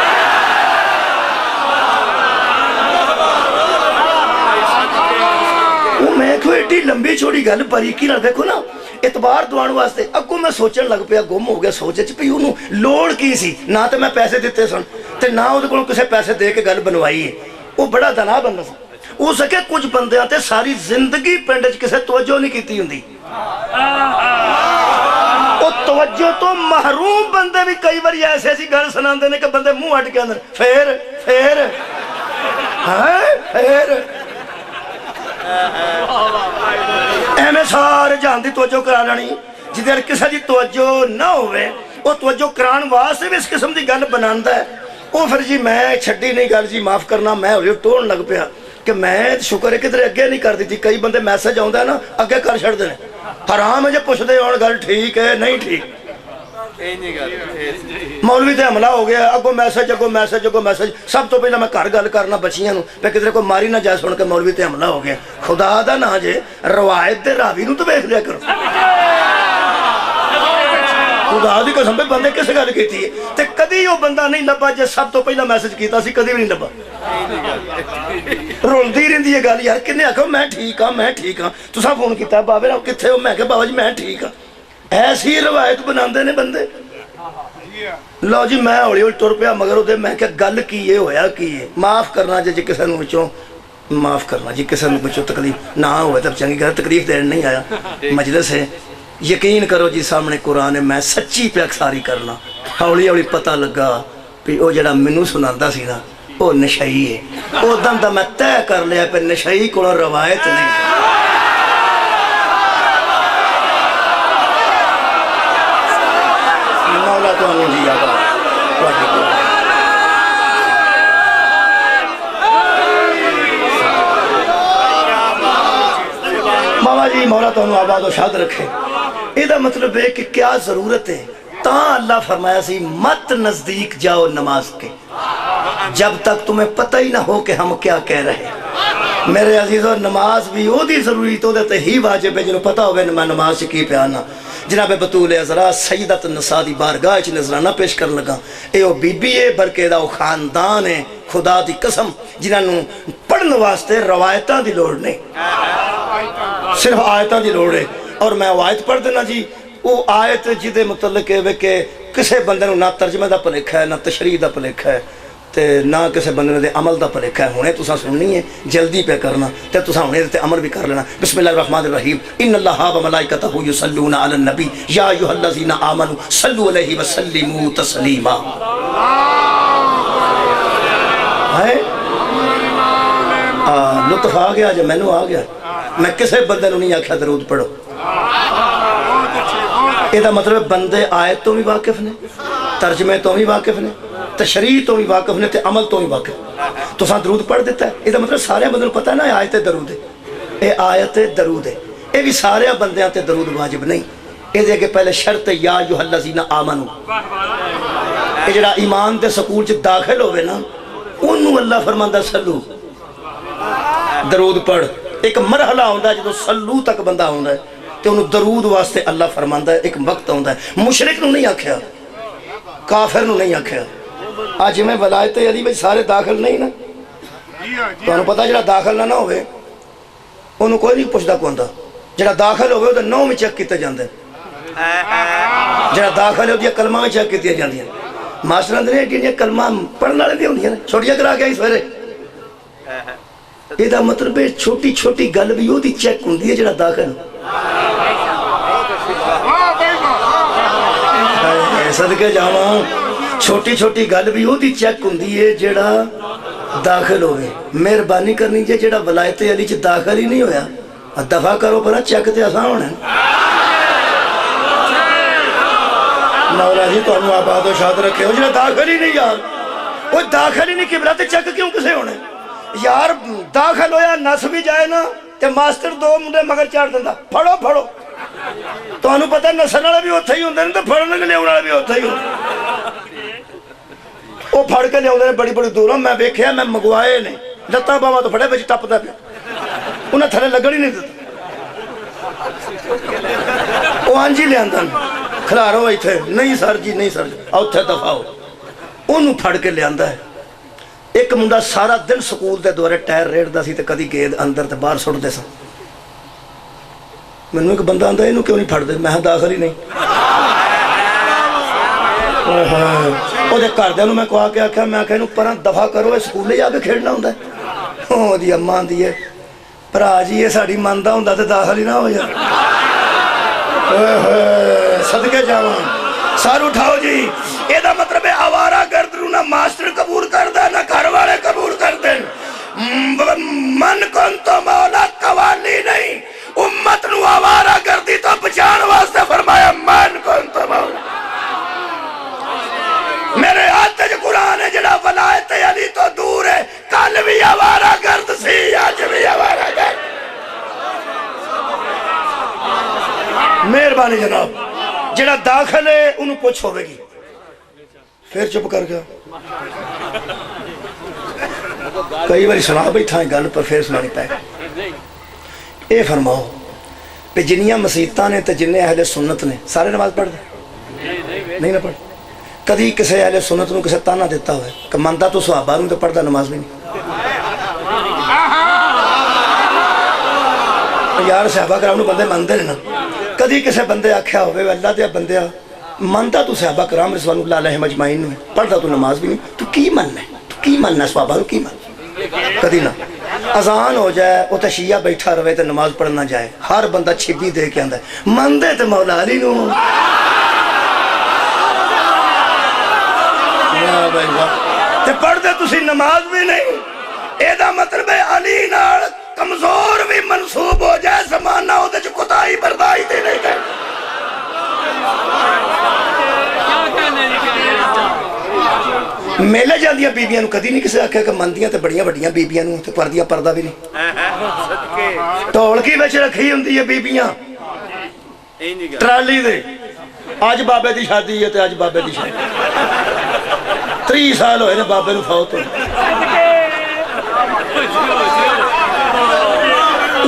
ਉਹ ਮੈਂ ਕਿਹਾ ਏਡੀ ਲੰਬੀ ਚੌੜੀ ਗੱਲ ਬਰੀਕੀ ਨਾਲ ਦੇਖੋ ਨਾ, ਇਤਬਾਰ ਦਿਵਾਉਣ ਵਾਸਤੇ। ਅੱਗੋਂ ਮੈਂ ਸੋਚਣ ਲੱਗ ਪਿਆ, ਗੁੰਮ ਹੋ ਗਿਆ ਸੋਚ ਚ ਵੀ ਉਹਨੂੰ ਲੋੜ ਕੀ ਸੀ। ਨਾ ਤਾਂ ਮੈਂ ਪੈਸੇ ਦਿੱਤੇ ਸਨ ਤੇ ਨਾ ਉਹਦੇ ਕੋਲੋਂ ਕਿਸੇ ਪੈਸੇ ਦੇ ਕੇ ਗੱਲ ਬਣਵਾਈ ਹੈ। ਉਹ ਬੜਾ ਦਨਾ ਬੰਦਾ ਸੀ। ਹੋ ਸਕੇ ਕੁਝ ਬੰਦਿਆਂ ਤੇ ਸਾਰੀ ਜ਼ਿੰਦਗੀ ਪਿੰਡ 'ਚ ਕਿਸੇ ਤਵੱਜੋ ਨਹੀਂ ਕੀਤੀ ਹੁੰਦੀ। ਉਹ ਤਵੱਜੋ ਤੋਂ ਮਹਰੂਮ ਬੰਦੇ ਵੀ ਕਈ ਵਾਰੀ ਐਸੇ ਐਸੀ ਗੱਲ ਸੁਣਾਉਂਦੇ ਨੇ ਕਿ ਬੰਦੇ ਮੂੰਹ ਹਟ ਕੇ ਆਉਂਦੇ ਫੇਰ ਐਵੇਂ ਸਾਰੇ ਜਹਾਨ ਦੀ ਤਵੱਜੋ ਕਰਾ ਲੈਣੀ। ਜਿਹਦੇ ਕਿਸੇ ਦੀ ਤਵੱਜੋ ਨਾ ਹੋਵੇ, ਉਹ ਤਵੱਜੋ ਕਰਾਉਣ ਵਾਸਤੇ ਵੀ ਇਸ ਕਿਸਮ ਦੀ ਗੱਲ ਬਣਾਉਂਦਾ ਹੈ। ਉਹ ਫਿਰ ਜੀ ਮੈਂ ਛੱਡੀ ਨਹੀਂ ਗੱਲ ਜੀ, ਮਾਫ ਕਰਨਾ। ਮੈਂ ਹੌਲੀ ਟੋਣ ਲੱਗ ਪਿਆ ਕਿ ਮੈਂ ਸ਼ੁਕਰ ਹੈ ਕਿਧਰੇ ਅੱਗੇ ਨਹੀਂ ਕਰ ਦਿੱਤੀ। ਕਈ ਬੰਦੇ ਮੈਸੇਜ ਆਉਂਦਾ ਨਾ ਅੱਗੇ ਕਰ ਛੱਡਦੇ ਨੇ, ਹਰਾਮ ਹੈ ਜੇ ਪੁੱਛਦੇ ਹੋਣ ਗੱਲ ਠੀਕ ਹੈ ਨਹੀਂ ਠੀਕ। ਮੌਲਵੀ ਤੇ ਹਮਲਾ ਹੋ ਗਿਆ, ਅੱਗੋਂ ਮੈਸੇਜ ਅੱਗੋਂ ਮੈਸੇਜ ਅੱਗੋਂ ਮੈਸੇਜ। ਸਭ ਤੋਂ ਪਹਿਲਾਂ ਮੈਂ ਘਰ ਗੱਲ ਕਰਨਾ ਬੱਚੀਆਂ ਨੂੰ ਵੀ ਕਿਧਰੇ ਕੋਈ ਮਾਰੀ ਨਾ ਜਾ ਸੁਣ ਕੇ ਮੌਲਵੀ ਤੇ ਹਮਲਾ ਹੋ ਗਿਆ। ਖੁਦਾ ਦਾ ਨਾਂ ਜੇ ਰਵਾਇਤ ਦੇ ਰਾਵੀ ਨੂੰ ਤਾਂ ਵੇਖ ਲਿਆ ਕਰੋ। ਖੁਦਾ ਦੀ ਕਸਮ ਵੀ ਬੰਦੇ ਕਿਸ ਗੱਲ ਕੀਤੀ ਹੈ ਤੇ ਕਦੀ ਉਹ ਬੰਦਾ ਨਹੀਂ ਲੱਭਾ ਜੇ ਸਭ ਤੋਂ ਪਹਿਲਾਂ ਮੈਸੇਜ ਕੀਤਾ ਸੀ, ਕਦੀ ਵੀ ਨਹੀਂ ਲੱਭਾ। ਰੁਲਦੀ ਰਹਿੰਦੀ ਹੈ ਗੱਲ ਯਾਰ। ਕਿੰਨੇ ਆਖੋ ਮੈਂ ਠੀਕ ਹਾਂ ਮੈਂ ਠੀਕ ਹਾਂ, ਤੁਸੀਂ ਫੋਨ ਕੀਤਾ ਬਾਬੇ ਨਾਲ ਕਿੱਥੇ ਹੋ? ਮੈਂ ਕਿਹਾ ਬਾਬਾ ਜੀ ਮੈਂ ਠੀਕ ਹਾਂ। ਐਸੀ ਰਵਾਇਤ ਬਣਾਉਂਦੇ ਨੇ ਬੰਦੇ। ਲਓ ਜੀ ਮੈਂ ਹੌਲੀ ਹੌਲੀ ਤੁਰ ਪਿਆ ਮਗਰ ਉਹਦੇ। ਮੈਂ ਕਿਹਾ ਗੱਲ ਕੀ ਹੈ, ਹੋਇਆ ਕੀ ਹੈ? ਮਾਫ ਕਰਨਾ ਜੇ ਕਿਸੇ ਨੂੰ ਵਿੱਚੋਂ ਮਾਫ ਕਰਨਾ ਜੀ, ਕਿਸੇ ਨੂੰ ਵਿੱਚੋਂ ਤਕਲੀਫ ਨਾ ਹੋਵੇ ਤਾਂ ਚੰਗੀ ਗੱਲ। ਤਕਲੀਫ ਦੇਣ ਨਹੀਂ ਆਇਆ, ਮਜਲਿਸ ਹੈ। ਯਕੀਨ ਕਰੋ ਜੀ ਸਾਹਮਣੇ ਕੁਰਾਨ ਹੈ, ਮੈਂ ਸੱਚੀ ਪਿਆਕਸਾਰੀ ਕਰਨਾ। ਹੌਲੀ ਹੌਲੀ ਪਤਾ ਲੱਗਾ ਵੀ ਉਹ ਜਿਹੜਾ ਮੈਨੂੰ ਸੁਣਾਉਂਦਾ ਸੀ ਨਾ ਉਹ ਨਸ਼ਈ ਹੈ। ਉਦੋਂ ਦਾ ਮੈਂ ਤੈਅ ਕਰ ਲਿਆ ਪਰ ਨਸ਼ਈ ਕੋਲੋਂ ਰਵਾਇਤ ਨਹੀਂ। ਮੌਲਾ ਤੁਹਾਨੂੰ ਜੀ ਆਗਾ ਤੁਹਾਡੇ ਕੋਲ। ਬਾਬਾ ਜੀ ਮੌਲਾ ਤੁਹਾਨੂੰ ਆਬਾਦ ਸ਼ਾਦ ਰੱਖੇ। ਇਹਦਾ ਮਤਲਬ ਹੈ ਕਿ ਕਿਆ ਜ਼रूरत है। ਤਾਂ अल्लाह फरमाया सी मत नजदीक जाओ नमाज के जब तक तुम्हें पता ही ना हो कि हम क्या कह रहे हैं। मेरे अजीजों नमाज भी ओदी जरूरी तो दे ही वाजिब है जिन्हों पता होवे मैं नमाज च की पिया ना। जनाब बतूल अज़रा सईदत नसा दी बारगाह च नजराना पेश कर लगा। ये बीबी है बल्कि दा खानदान है। खुदा दी कसम जिन्होंने पढ़ने वास्ते रवायतों की लोड़ नहीं, सिर्फ आयतों की लोड़ है। और मैं आयत पढ़ देना जी, वो आयत जिदे मुतलक है कि किसी बंदे ना तर्जमे का भुलेखा है, ना तशरीह का भुलेखा है, ते ना किसी बंदे दे अमल का भुलेखा है। हुणे तुसां सुननी है, जल्दी पे करना ते तुसां हुणे ते अमल भी कर लेना। बिस्मिल्लाहिर रहमानिर रहीम। इन्नल्लाहा व मलाइकतहु युसल्लूना अलन नबी या अय्युहल्लज़ीना आमनू सल्लु अलैहि व सल्लिमू तस्लीमा। है लुत्फ आ गया जो मैनू आ गया। मैं किसी बंदे नूं नहीं आख्या दरूद पढ़ो। ਇਹਦਾ ਮਤਲਬ ਬੰਦੇ ਆਇਤ ਤੋਂ ਵੀ ਵਾਕਿਫ ਨੇ, ਤਰਜਮੇ ਤੋਂ ਵੀ ਵਾਕਿਫ ਨੇ, ਤਸ਼ਰੀਹ ਤੋਂ ਵੀ ਵਾਕਿਫ ਨੇ ਤੇ ਅਮਲ ਤੋਂ ਵੀ ਵਾਕਿਫ। ਤੁਸੀਂ ਦਰੂਦ ਪੜ੍ਹ ਦਿੱਤਾ, ਇਹਦਾ ਮਤਲਬ ਸਾਰੇ ਬੰਦੇ ਨੂੰ ਪਤਾ ਨਾ ਆਇਤ ਤੇ ਦਰੂਦ ਹੈ। ਇਹ ਆਇਤ ਤੇ ਦਰੂਦ ਹੈ। ਇਹ ਵੀ ਸਾਰੇ ਬੰਦਿਆਂ ਤੇ ਦਰੂਦ ਵਾਜਿਬ ਨਹੀਂ। ਇਹਦੇ ਅੱਗੇ ਪਹਿਲੇ ਸ਼ਰਤ ਹੈ ਯਾ ਅਯੁਹੱਲਜ਼ੀਨਾ ਆਮਨੂ। ਇਹ ਜਿਹੜਾ ਈਮਾਨ ਦੇ ਸਕੂਲ 'ਚ ਦਾਖਲ ਹੋਵੇ ਨਾ ਉਹਨੂੰ ਅੱਲਾ ਫਰਮਾਂਦਾ ਸੱਲੂ ਦਰੂਦ ਪੜ੍ਹ। ਇੱਕ ਮਰਹਲਾ ਆਉਂਦਾ ਜਦੋਂ ਸੱਲੂ ਤੱਕ ਬੰਦਾ ਆਉਂਦਾ तो उन्होंने दरूद वास्ते अल्लाह फरमांदा है। एक वक्त आता है मुशरिक नूं नहीं आख्या, काफिर नूं नहीं आख्या। आज जिवें वलायत अली में सारे दाखिल नहीं ना, तुहानूं पता जिहड़ा दाखिल ना होवे उन्होंने कोई नहीं पुछदा कोंदा। जिहड़ा दाखिल होवे उहदा नाम भी चेक कीते जांदे, जिहड़ा दाखिल है उहदियां कलमां भी चेक कीतियां जांदियां। मास्टरां दे एडियां कलमां पढ़न वाले दी हुंदियां ने, छोटियां करा के आई सवेरे। ਇਹਦਾ मतलब है छोटी छोटी गल भी ਉਹਦੀ चेक ਹੁੰਦੀ है जिहड़ा दाखिल। सदके जावां छोटी छोटी गल भी ओदी चेक हुंदी है जेड़ा दाखिल होवे। मेहरबानी करनी जे जेड़ा वलायत अली च दाखिल ही नहीं होया दफा करो पर चेक ते असां होना। मौला जी तुहानू आबाद शाद रखे जेड़ा दाखिल ही नहीं यार वो दाखिल ही नहीं किबला ते चेक क्यों किसे होने यार। दाखिल होया नस भी जाए ना ते मास्टर दो मुंडे मगर चाड़ दिंदा फड़ो फड़ो। तुहानू पता नसन वाले भी उत्थे ही हुंदे ने ते फड़न लियाउण वाले भी उत्थे ही हुंदे। वो फड़ के लियाउंदे ने बड़ी बड़ी दूरों। मैं वेख्या मैं मंगवाए ने लत्तां बावां तो फड़े विच टपदा पिया उन्हें थले लगन ही नहीं दिता। वो हां जी लियांदा खिलारो इत्थे नहीं सर जी नहीं सर जी उत्थे दफाओ। उन्होंने फड़ के लियांदा है। एक मुंडा सारा दिन स्कूल के दौरे टायर रेड़दा सी ते कदी गेंद अंदर ते बाहर सुटदे सन। मैनू एक बंदा आंदा इहनू क्यों नहीं फड़दे मैं दाखिल ही नहीं। ਉਹਦੇ ਘਰਦਿਆਂ ਨੂੰ मैं कहा के आख्या मैं आख्या पर दफा करो स्कूले जाके खेलना होंगे। ਉਹਦੀ अम्मा आंदी है भरा जी ये साड़ी मनदा हुंदा ते दाखिल ही ना हो जाए। सदके जावां सर उठाओ जी। ਇਹਦਾ मतलब है आवारा गर्द नूं ना मास्टर कबूल करदा ना घर वाले कबूल करदे। मन कौन तो मौला कवाली नहीं उम्मत नूं आवारा गर्दी तो बचाने वास्ते फरमाया मन कौन तो मौला। मेरे हाथ च कुरान है जड़ा वलायत अली तो दूर है। कल भी आवारा गर्द सी अज भी आवारा गर्द। मेहरबानी जनाब जड़ा दाखिल है उन्होंने पुछ होगी फिर चुप कर गया। कई बार सुना बैठा गल पर फिर सुनानी पै। ये फरमाओ भी जिन्नियां मसीतां ने ते जिन्ने अहले सुन्नत ने सारे नमाज पढ़दे नहीं ना पढ़। कदी किसी अहले सुन्नत नूं किसी ताना दिता होवे कि मनदा तू सहाबा नूं ते पढ़दा नमाज भी नहीं। यार सहाबा कराम नूं बंदे मनदे ने ना। कदी किसी बंदे आख्या होवे अल्लाह दे बंदिया मनदा तू सहाबा कराम रिज़वानुल्लाह अलैहिम अजमाइन नूं पढ़दा तू नमाज भी नहीं तू की मनना है तू की मनना सहाबा नूं की मन कदी ना। अजान हो जाए वो तो शिया बैठा रहे तो नमाज पढ़ना जाए हर बंदा छिबी दे के आंदा मनदे ते मौला अली नूं। ते पढ़दे तुसी नमाज भी नहीं। एदा मतलब है अली नाल कमजोर भी मनसूब हो जाए जमाना ओदे च कोताही बर्दाश्त नहीं कर। मेले जांदियां बीबियां नूं कदी नहीं किसी आख्या कि मनदियां ते बड़ियां वड्डियां बीबियां नूं ते परदियां पर्दा भी नहीं। ढोलकी विच रखी हुंदी है बीबियां ट्राली दे अज बाबे दी शादी है ते अज बाबे दी शादी 30 साल होए ने बाबे नूं फौत होए।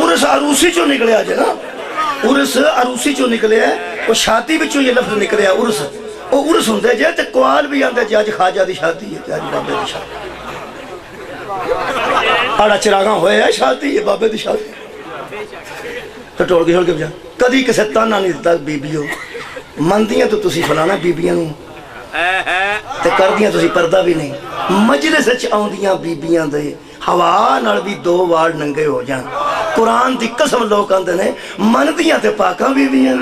उर्स अरूसी चो निकलिया जे ना उर्स अरूसी चो निकले वो शादी विचों ये लफ्ज निकलिया उर्स। वो उर्स होंदे जे ते कुआल भी आंदे जे अज खाजा दी शादी है ते अज बाबे दी शादी। आड़ा चिरागा होए है शादी है बाबे दी शादी तो टोल के बजा कदी किसी ताना नहीं दिता। बीबियो मनदियां तो तुसी फलाना बीबियां नूं ते करदियां तुसी पर्दा भी नहीं। मजलिस च आउंदियां बीबियां दे हवा नाल भी दो वाल नंगे हो जान। कुरान दी कसम लोग आंदे ने मनदियां ते पाकां बीबियां।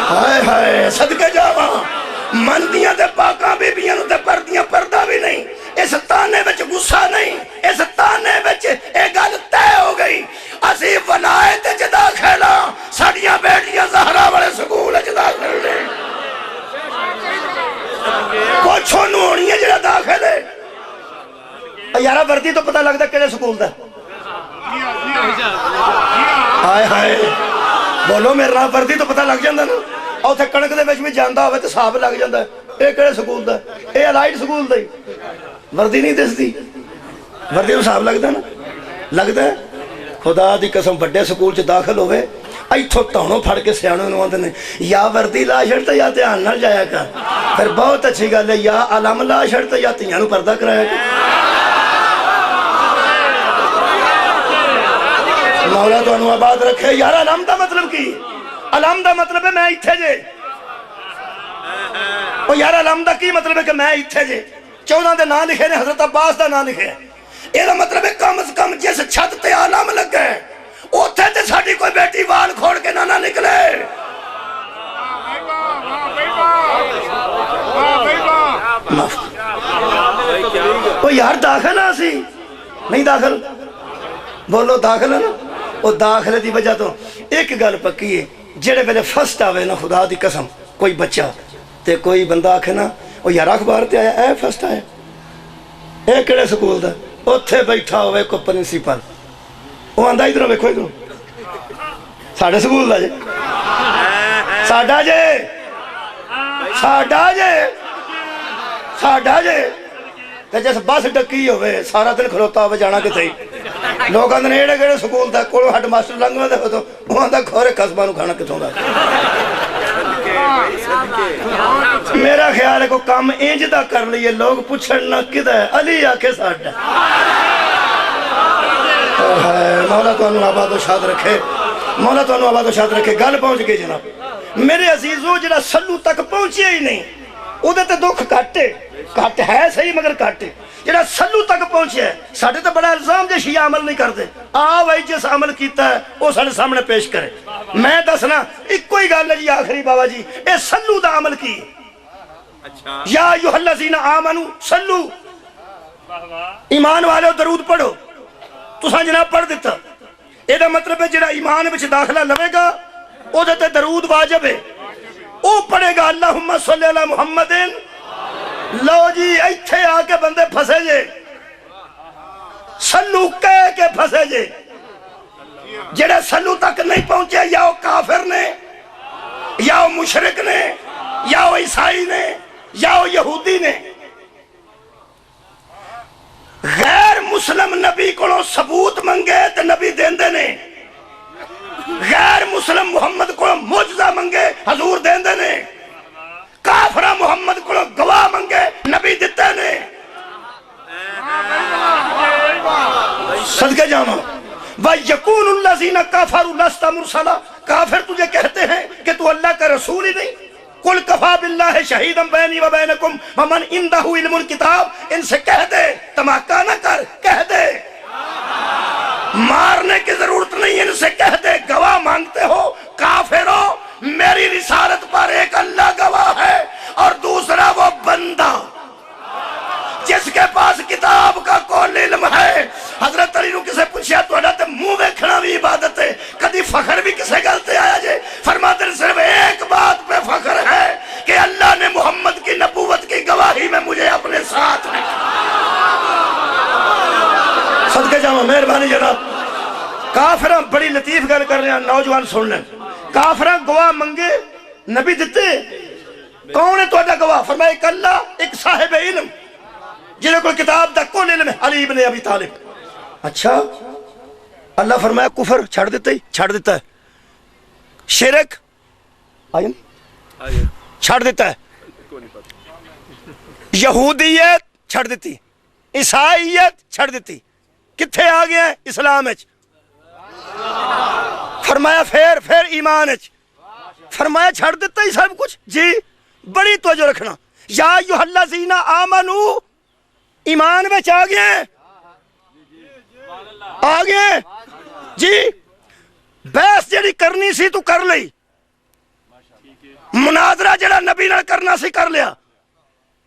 हाय हाय सदके जावां मनदियां ते पाकां बीबियां नूं ते परदियां पर्दा भी नहीं। इस ताने विच गुस्सा नहीं इस ताने विच ए गल तय हो गई असी वलायत च दाखिल हां साडियां बेटियां ज़हरा वाले स्कूल च दाखिल ने। कुछ ओनू होनी है जेड़ा दाखिल है यारा वर्दी तो पता लगता किहड़े स्कूल दा। हाय हाय बोलो मेरे नाल वर्दी तो पता लग जांदा ना। उत्थे कणक दे विच भी जांदा होवे ते साफ लग जांदा ये किहड़े स्कूल दा ये अलाइड स्कूल दा ही वर्दी नहीं दिसदी। वर्दी नूं साफ लगदा ना लगदा खुदा दी कसम वड्डे स्कूल च दाखिल होवे इथों धौणों फड़ के सियाणे नूं आंदे ने या वर्दी ला छड़ ते या ध्यान नाल जाया कर। फिर बहुत अच्छी गल है या अलम ला छड़ ते या धीआं नूं पर्दा कराया कर। मौला तुहानू आबाद रखे। यार अलम दा मतलब की अलम दा मतलब है मैं इत्थे जे। ओ यार अलम दा की मतलब है कि मैं इत्थे जे 14 दे नाम लिखे ने हजरत अब्बास दा नाम लिखे। एदा मतलब है कम से कम जिस छत ते आलम लगे उथे ते साडी कोई बेटी वाल खोड़ के ना निकले। माफ वो यार दाखिल है सी नहीं दाखिल बोलो दाखिल है ना वो दाखिले की वजह तो एक गल पक्की है जेड़े वेले फर्स्ट आवे ना खुदा दी कसम कोई बच्चा ते कोई बंदा आखे ना वो यार अखबार ते आया ए फर्स्ट आया ए केड़े स्कूल दा उत्थे बैठा होवे को प्रिंसीपल वो आंदा इधर वेखो इधर साडे स्कूल दा जे साडा जे साडा जे साडा जे ते जिस बस डकी होवे सारा दिन खलोता होवे जाना किते लोग आंदे ने एड़े केड़े स्कूल दा कोल हेड मास्टर लंघवे दे तो वो आंदा खोरे कस्बा नूं खाना किथों दा मेरा ख्याल है को काम इंज दा कर लईए लोग पुछण ना किदा अली आखे साडा मौला तुहानू आबाद शाद रखे मौला तुहानू आबाद शाद रखे गल पहुंच गई जनाब मेरे अजीजों जेड़ा सल्लू तक पहुंचिया ही नहीं उहदे ते दुख घट है सही मगर घट जेड़ा सल्लू तक पहुंचे साडे ते बड़ा इल्जाम जे शिया अमल नहीं करते आ भाई जिस अमल कीता है वो साडे सामने पेश करे मैं दसना इक्को ही गल है जी आखिरी बाबा जी ये सल्लू दा अमल की अच्छा या अय्युहल्लज़ीना आमनू सल्लू ईमान वाले दरूद पढ़ो तुसां जनाब पढ़ दिता एदा मतलब है जेड़ा ईमान विच दाखला लवेगा ओदे ते दरूद वाजिब है वो पढ़ेगा अल्लाहुम्मा सल्ली अला मुहम्मदिन लो जी इत्थे आके बंदे फसे जे सल्लू कह के फसे जे जेड़े सल्लू तक नहीं पहुंचे या वो काफिर ने या वो मुशरिक ने या वो ईसाई ने या वो यहूदी ने गैर मुस्लिम नबी को सबूत मंगे तो नबी देंदे ने गैर मुस्लिम मुहम्मद को मुजजा मंगे हजूर देंदे ने काफरा मुहम्मद को गवाह मंगे नबी दिते ने सदके जामा व यकूनुल्लज़ीना कफरू लस्ता मुरसला काफिर तुझे कहते हैं कि तू अल्लाह का रसूल ही नहीं कुल कफा बिल्लाहि शहीदन बैनी व बैनकुम व मन इंदहु इल्मुल किताब इनसे कह दे तमाका न कर कह दे मारने की जरूरत नहीं इनसे कह दे गवाह मांगते हो काफिरो मेरी रिसालत पर एक अल्लाह गवाह है और दूसरा वो बंदा जिसके पास किताब का कोई इल्म है हजरत अली ने किसे पूछा तुहाडा ते मुंह देखना भी इबादत है कभी फखर भी किसे गल ते आया जे फरमाते हैं सिर्फ एक बात पे फखर है कि अल्लाह ने मोहम्मद की नबूवत की गवाही में मुझे अपने साथ रखा सदके जाओ मेहरबानी जनाब काफिर बड़ी लतीफ गल कर रहे हैं नौजवान सुन लें काफिर गवाह मंगे नबी दिते कौन है तुहाडा गवाह फरमाया एक अल्लाह एक साहिब इल्म जिन्हें कोई किताब दा कोई इल्म है अली इब्न अबी तालिब अच्छा अल्लाह फरमाया कुफर छड़ देता है शिरक छड़ देता है यहूदियत छड़ देती ईसाईयत छड़ देती किथे आ गया इस्लाम फरमाया फिर ईमान फरमाया छड़ देता ही सब कुछ जी बड़ी तवज्जो रखना या अय्युहल्लज़ीना आमनू ईमान में आ गए जी बहस जेड़ी करनी सी तू कर ली मुनाजरा जेड़ा नबी नाल करना सी कर लिया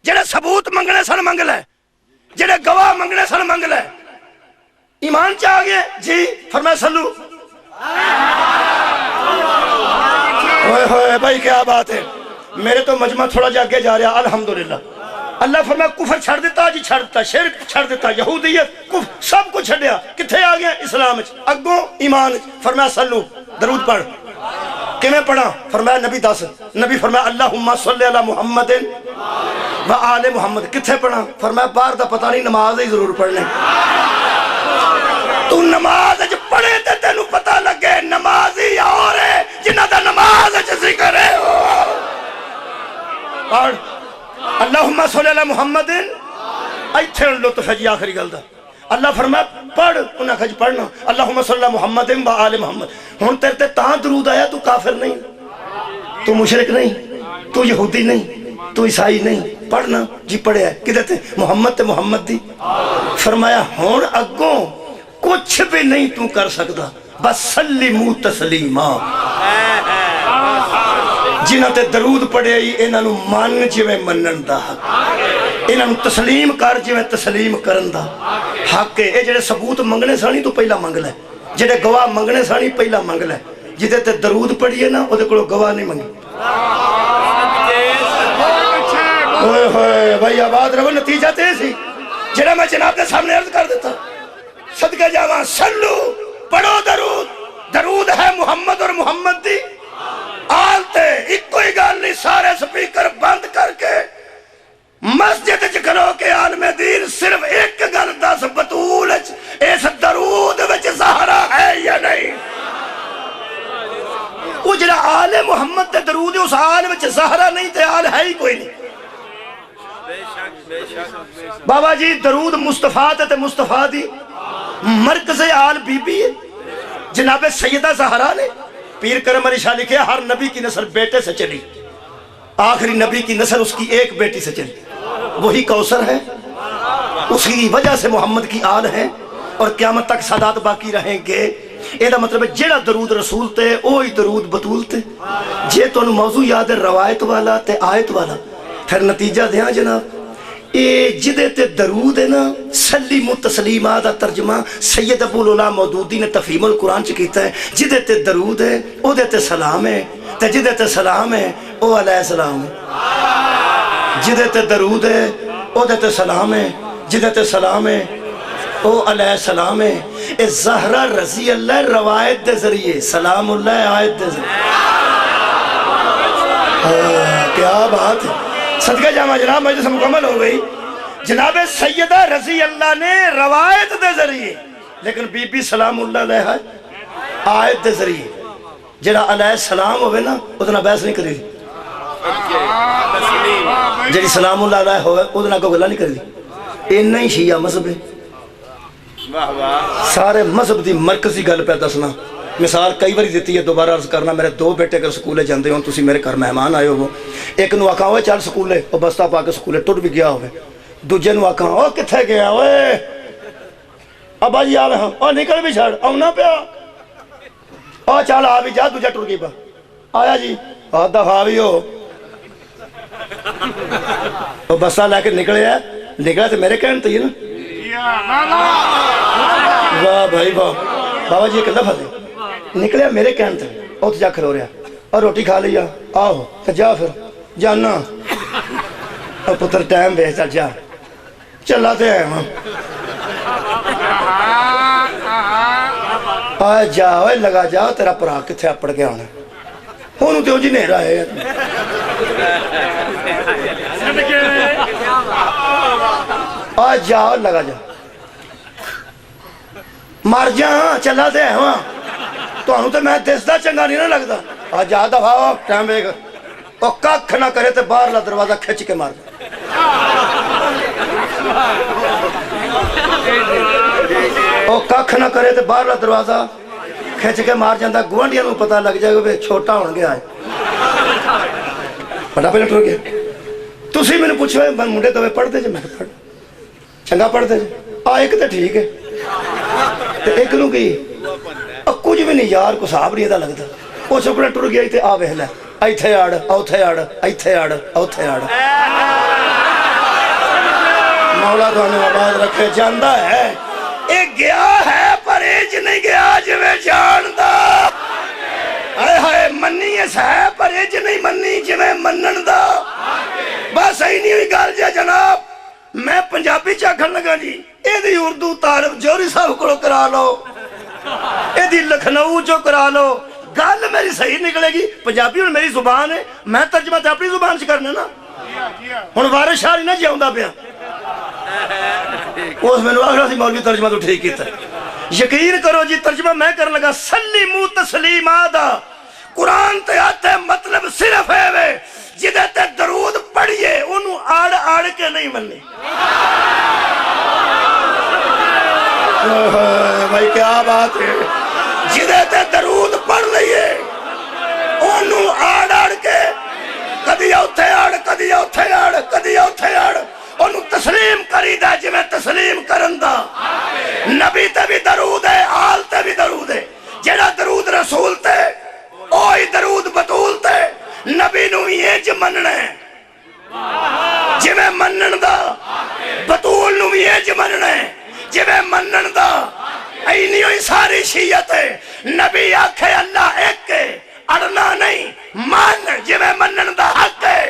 जेड़े सबूत मंगने सन मंग ले जेड़े गवाह मंगने सन मंग ले ईमान च आ गए जी फरमाया सल्लू ओए होए भाई क्या बात है मेरे तो मजमा थोड़ा जा आगे जा रहा अल्हम्दुलिल्लाह अल्लाह फरमाया कुफर छड़ देता जी छड़ देता शिरक छड़ देता यहूदियत कुफ सब कुछ छड़िया किथे आ गया इस्लाम अगों ईमान फरमाया सल्लू दरूद पढ़ किवें पढ़ा फरमाया नबी दस नबी फरमाया अल्लाहुम्मा सल्ली अला मुहम्मदिन व आले मुहम्मद किथे पढ़ा फरमाया बाहर दा पता नहीं नमाज ही जरूर पढ़ने तू नमाज च पढ़े ते तेनू पता लगे नमाजी और है जिन्हां दा नमाज च जिक्र है पढ़ अल्लाहुम्मा सल्ली अला मुहम्मदिन इत्थे लुत्फ है जी आखिरी गल दा अल्लाह फरमाया पढ़ उन्हें खज पढ़ना अल्लाहुम्मा सल्ली अला मुहम्मदिन व आले मुहम्मद हुण तेरे ते तां दरूद आया तू काफिर नहीं तू मुशरिक नहीं तू यहूदी नहीं तू ईसाई नहीं पढ़ना जी पढ़िया किदे ते मुहम्मद ते मुहम्मद दी फरमाया हुण अगों कुछ भी नहीं तू कर सकता बस सल्लिमू तस्लीमा जिन्हां ते दरूद पढ़िया इन्हां नूं मन जिवें मनण दा हक, इन्हां नूं तस्लीम कर जिवें तस्लीम करन दा हक है। ये जिहड़े सबूत मंगने सानी तू पहला मंग लै, जिहड़े गवाह मंगने सानी पहला मंग लै। जिहदे ते दरूद पढ़िए ना उहदे कोलों गवाह नहीं मंगी। ओए होए भाई आबाद रहो। नतीजा ते सी जिहड़ा मैं जनाब के सामने अर्ज कर दिता। सदके जावा सल्लू पढ़ो दरूद। दरूद है मुहम्मद और मुहम्मद दी आल ते इको ही गल नहीं। सारे स्पीकर बंद करके मस्जिद च खलो के आलमे दीन सिर्फ एक गल दस, बतूल इस दरूद विच ज़हरा है या नहीं? वो जिहड़ा आले मुहम्मद ते दरूद उस आल विच ज़हरा नहीं ते आल है ही कोई नहीं। बाबा जी दरूद मुस्तफा ते मुस्तफा दी मरकज़ आल बीबी है जनाब सैयदा ज़हरा ने। पीर करम अली शाह लिखे हर नबी की नस्ल बेटे से चली, आखिरी नबी की नस्ल उसकी एक बेटी से चली, वही कौसर है, उसी वजह से मोहम्मद की आल है और क़यामत तक सादात बाकी रहेंगे। ਇਹਦਾ मतलब है जेड़ा दरूद रसूल ते ओही दरूद बतूल ते। जे तुहानू मौजू याद है रवायत वाला ते आयत वाला, फिर नतीजा दें जनाब ये जिदे ते दरूद है ना सलीमु तस्लीमा दा तर्जमा सैयद अबुल उला मौदूदी ने तफहीमुल कुरान च कीता है। जिदे ते दरूद है ओदे ते सलाम है ते जिदे ते सलाम है ओ अलैहि सलाम है। जिदे ते दरूद है ओदे ते सलाम है, जिदे ते सलाम है ओ अलैहि सलाम है। ए ज़हरा रज़ी अल्लाह रवायत दे जरिए सलामुल्लाह आयत दे जरिए। क्या बात है। सदका जामा जनाब मजलिस मुकम्मल हो गई। जनाब सैयदा रज़ी अल्लाह ने रवायत दे जरिए, लेकिन बीबी सलामुल्लाह अलैहा आयत दे जरिए। जेड़ा अलैहि सलाम होवे ना उहदे नाल बहस नहीं करी, जेड़ी सलामुल्लाह अलैहा होवे उहदे नाल कोई गल्ला नहीं करी। इन्ना ही शिया मजहब है। सारे मजहब की मरकजी गल पे दसना। मिसाल कई बार दी है, दोबारा अर्ज करना। मेरे दो बेटे अगर स्कूले जाते हो, तुम मेरे घर मेहमान आए हो, एक नूं आखा चल स्कूले, वो बस्ता पा के स्कूले टुट भी गया हो, दूजे नूं आखा ओ कित्थे गया ओए अब्बा जी आ हाँ ओ निकल भी छड़ आना पिया ओ चल आ भी जा, दूजा टुट गई पा आया जी आ दफा भी हो। वो बस्ता लैके निकला तो मेरे कहने तो ही ना। वाह भाई वाह। बाबा जी एक लफज है निकलिया मेरे कहने ते, उठ जा खलो रहा और रोटी खा लिया आहो तो जा फिर जाना और पुत्र टाइम वेस्ट जा चला तो है वहां आ जा लगा जा तेरा भरा किथे अपड़ के आना ओनू तो जी नेरा है आ जा लगा जा मर जा चला तो है वहां तुहानू तो मैं दिसदा चंगा नहीं ना लगता। आ जा दफा टाइम वेख ओ कख ना करे तो बाहरला दरवाजा खिंच के मार ओ कख ना करे तो बाहरला दरवाजा खिंच के मार जाता। गुआंढियों को पता लग जाएगा भी छोटा हो गया है बड़ा पहले टुर गया। तुसी मैंने पूछो मुंडे दवे पढ़ते जे, मैं पढ़ चंगा पढ़ते जे आ एक तो ठीक है ते एक नूं की कुछ भी नहीं यार को हिसाब नहीं लगता। वो सुपने टुर गया तो आ वेख लै इत्थे अड़ उत्थे अड़ इत्थे अड़ उत्थे अड़। मौला तुहानू आबाद रखे। जांदा है ये गया है पर इंज नहीं गया जिवें जानदा। हाय हाय मन्नी इस है पर इंज नहीं मन्नी जिवें मनण दा। बस आई नहीं हुई गल जे जनाब। मैं पंजाबी च आखण लगा जी एदी उर्दू तारफ जौहरी साहब कोलों करा लो, एदी लखनऊ चो करा लो, गल मेरी सही निकलेगी। पंजाबी हुण मेरी जुबान है, मैं तर्जमा तो अपनी जुबान च करना ना। हुण वारिस शाह नहीं ना जिउंदा पिया, उस मैनूं आखना सी मौलवी तर्जमा तो ठीक कीता। यकीन करो जी तर्जमा मैं करन लगा सलीमू तस्लीमा दा कुरान ते आते मतलब सिर्फ है वे जिदे ते दरूद पढ़िए ओनू आड़ आड़ के नहीं मननी। भाई क्या बात है। जिदे ते दरूद पढ़ लईए ओनू आड़ आड़ के कदी उथे आड़ कदी उथे आड़ कदी उथे आड़ ओनू तस्लीम करीदा जिवें तस्लीम करन दा। नबी ते भी दरूद है, आल ते भी दरूद है। जेड़ा दरूद रसूल ते ओही दरूद बतूल ते। नबी मनना है, जिवें मनन दा बतूल नूं भी इंज मनना है जिवें मनन दा। इन्नी ही सारी शीयत है। नबी आखे अल्लाह एक है, अड़ना नहीं, मन जिवें मनन दा हक है।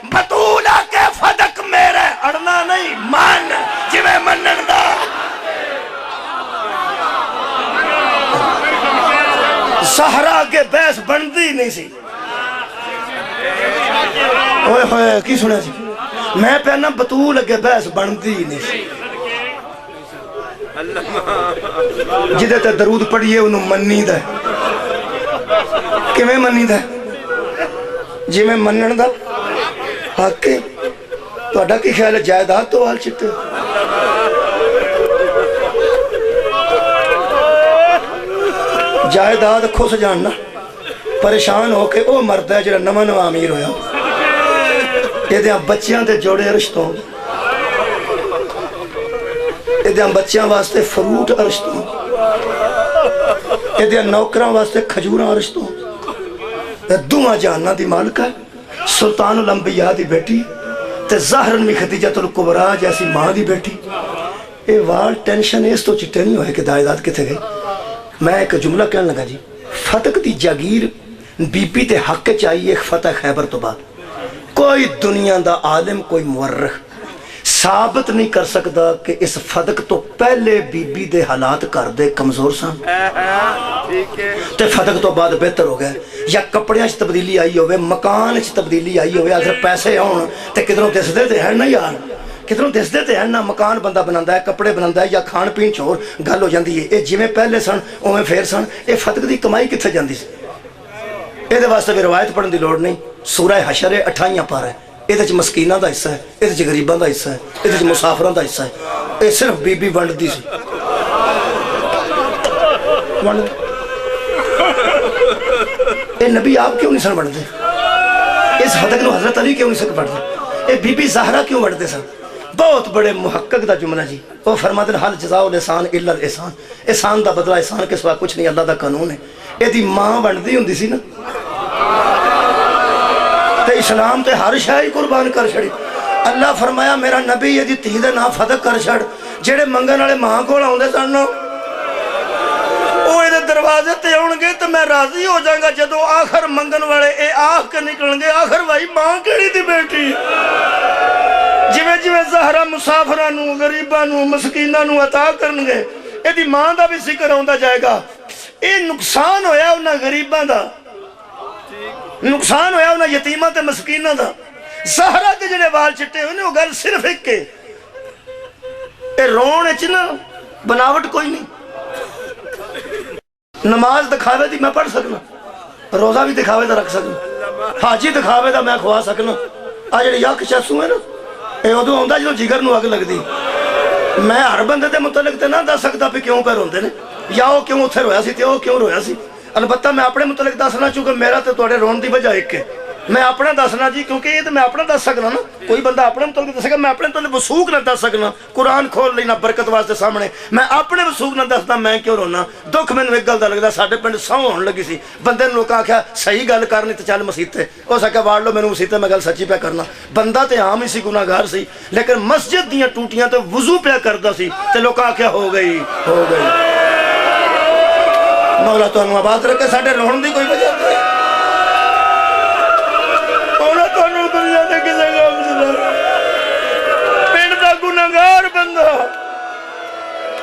बतूल आके फदक मेरा, अड़ना नहीं, मन जिवें मनन दा। सहरा के बहस बनती नहीं सी। ओए होए की सुनिया जी, मैं पहना बतूल अगे बहस बनती नहीं सी। जिदे ते दरूद पढ़िए उन्होंने मन्नी दा, किवें मन्नी दा, जिवें मनन दा हक है। तुहाडा की ख्याल है जायदाद तो वाल चिट्टे? जायदाद खुश जानना परेशान होके वो मरद है जो नवा नवा अमीर होया, ये बच्चों के जोड़े रिश्तों, ये बच्चों वास्ते फ्रूट रिश्तों, ये नौकरों वास्ते खजूर रिश्तों। दुआ जहाना की मालिक है, सुल्तान उल अंबिया की बेटी ते ज़हरन भी खदीजतुल कुबरा जैसी मां की बेटी। ये वाल टेंशन इस तो चिट्टे नहीं होए कि जायदाद किथे गई। मैं एक जुमला कहन लगा जी, फतक की जागीर बीबी ते हक च आई है फतह खैबर तो बाद। कोई दुनिया का आलिम, कोई मुवर्रिख साबित नहीं कर सकता कि इस फदक तो पहले बीबी दे हालात घर दे कमजोर सन ते फदक तो बाद बेहतर हो गए, या कपड़ियां च तब्दीली आई होवे, मकान च तब्दीली आई होवे। अगर पैसे आउण ते किधरों दिसदे ते है ना यार, किधरों दिसदे ते है ना। मकान बंदा बनांदा है, कपड़े बनांदा है, या खाण पीण च होर गल हो जांदी है। ये जिवें पहले सन उवें फेर सन। ये फदक दी कमाई कित्थे जांदी सी? इहदे वास्ते भी रवायत पढ़न दी लोड़ नहीं। सूरह हशर है, 28 पारा है। ये मस्कीना का हिस्सा है, ये गरीबों का हिस्सा है, ये मुसाफरों का हिस्सा है। ये सिर्फ बीबी वंडती सी। ये नबी आप क्यों नहीं सन वंडते? इस फतक को हजरत अली क्यों नहीं सन वंडते? ये बीबी ज़हरा क्यों वंडते सन? बहुत बड़े मुहक्कक का जुमला जी। वो फरमाते हैं हल जज़ाउल एहसान इल्लल एहसान, एहसान का बदला एहसान के सिवा कुछ नहीं, अल्लाह का कानून है। यदि मां वंडती हुंदी सी ना ते इस्लाम ते हर शय ही कुर्बान कर छड़ी। अल्लाह फरमाया मेरा नबी यदि धी दे नाम फतक कर छड़। जेड़े मंगन वाले मां कोल आउंदे सन वो इहदे दरवाजे ते आउणगे ते मैं राजी हो जाऊंगा। जदों आखिर मंगन वाले ए आख के निकलणगे आखिर भाई मां केड़ी दी बेटी। जिवें जिवें ज़हरा मुसाफरां नूं, गरीबां नूं, मस्कीनां नूं अता करनगे, इहदी मां दा भी जिक्र आउंदा जाएगा। ये नुकसान होया उन्हां गरीबां दा, नुकसान होया उन्हां यतीमां ते मस्कीनां दा। ज़हरा के जिहड़े वाल चिट्टे होने वो गल सिर्फ एक है, ये रोण च ना बनावट कोई नहीं। नमाज दिखावे दी मैं पढ़ सकना, रोजा भी दिखावे दा रख सकना, हाजी दिखावे दा मैं खुआ सकना। आ जिहड़े यक चासू है ना ये उदों आउंदा जदों जिगर नूं अग लगदी। मैं हर बंदे दे मुतलक ते ना दस सकदा भी क्यों पैर होंदे ने, या वो क्यों उत्थे रोया सी ते वो क्यों रोया सी। अलबत्ता मैं अपने मुतलक दसना, चूंकि मेरा तो तुहाडे रोण दी वजह एक है। मैं अपना दसना जी, क्योंकि ये तो मैं अपना दस सकना ना। कोई बंदा अपने मुतलक दसेगा, मैं अपने मुतलक वसूख ना दस सकना। कुरान खोल लेना बरकत वास्ते सामने, मैं अपने वसूख ना दसदा मैं क्यों रोना। दुख मैनूं एक गल दा लगदा, साडे पिंड सौं होण लगी सी, बंदे ने लोकां आख्या सही गल करनी ते चल मसीते। उस आख्या वाड़ लो मैनूं मसीते, मैं गल सच्ची पिया करना। बंदा ते आम ही सी, गुनाहगार सी, लेकिन मस्जिद दीयां टूटियां ते वजू पिया करदा सी ते लोकां आख्या हो गई, हो गई। मौला तुहानूं आबाद रखे, साडे रोण दी कोई वजह नहीं। दुनिया दे किसे काम पिंड दा गुनाहगार बंदा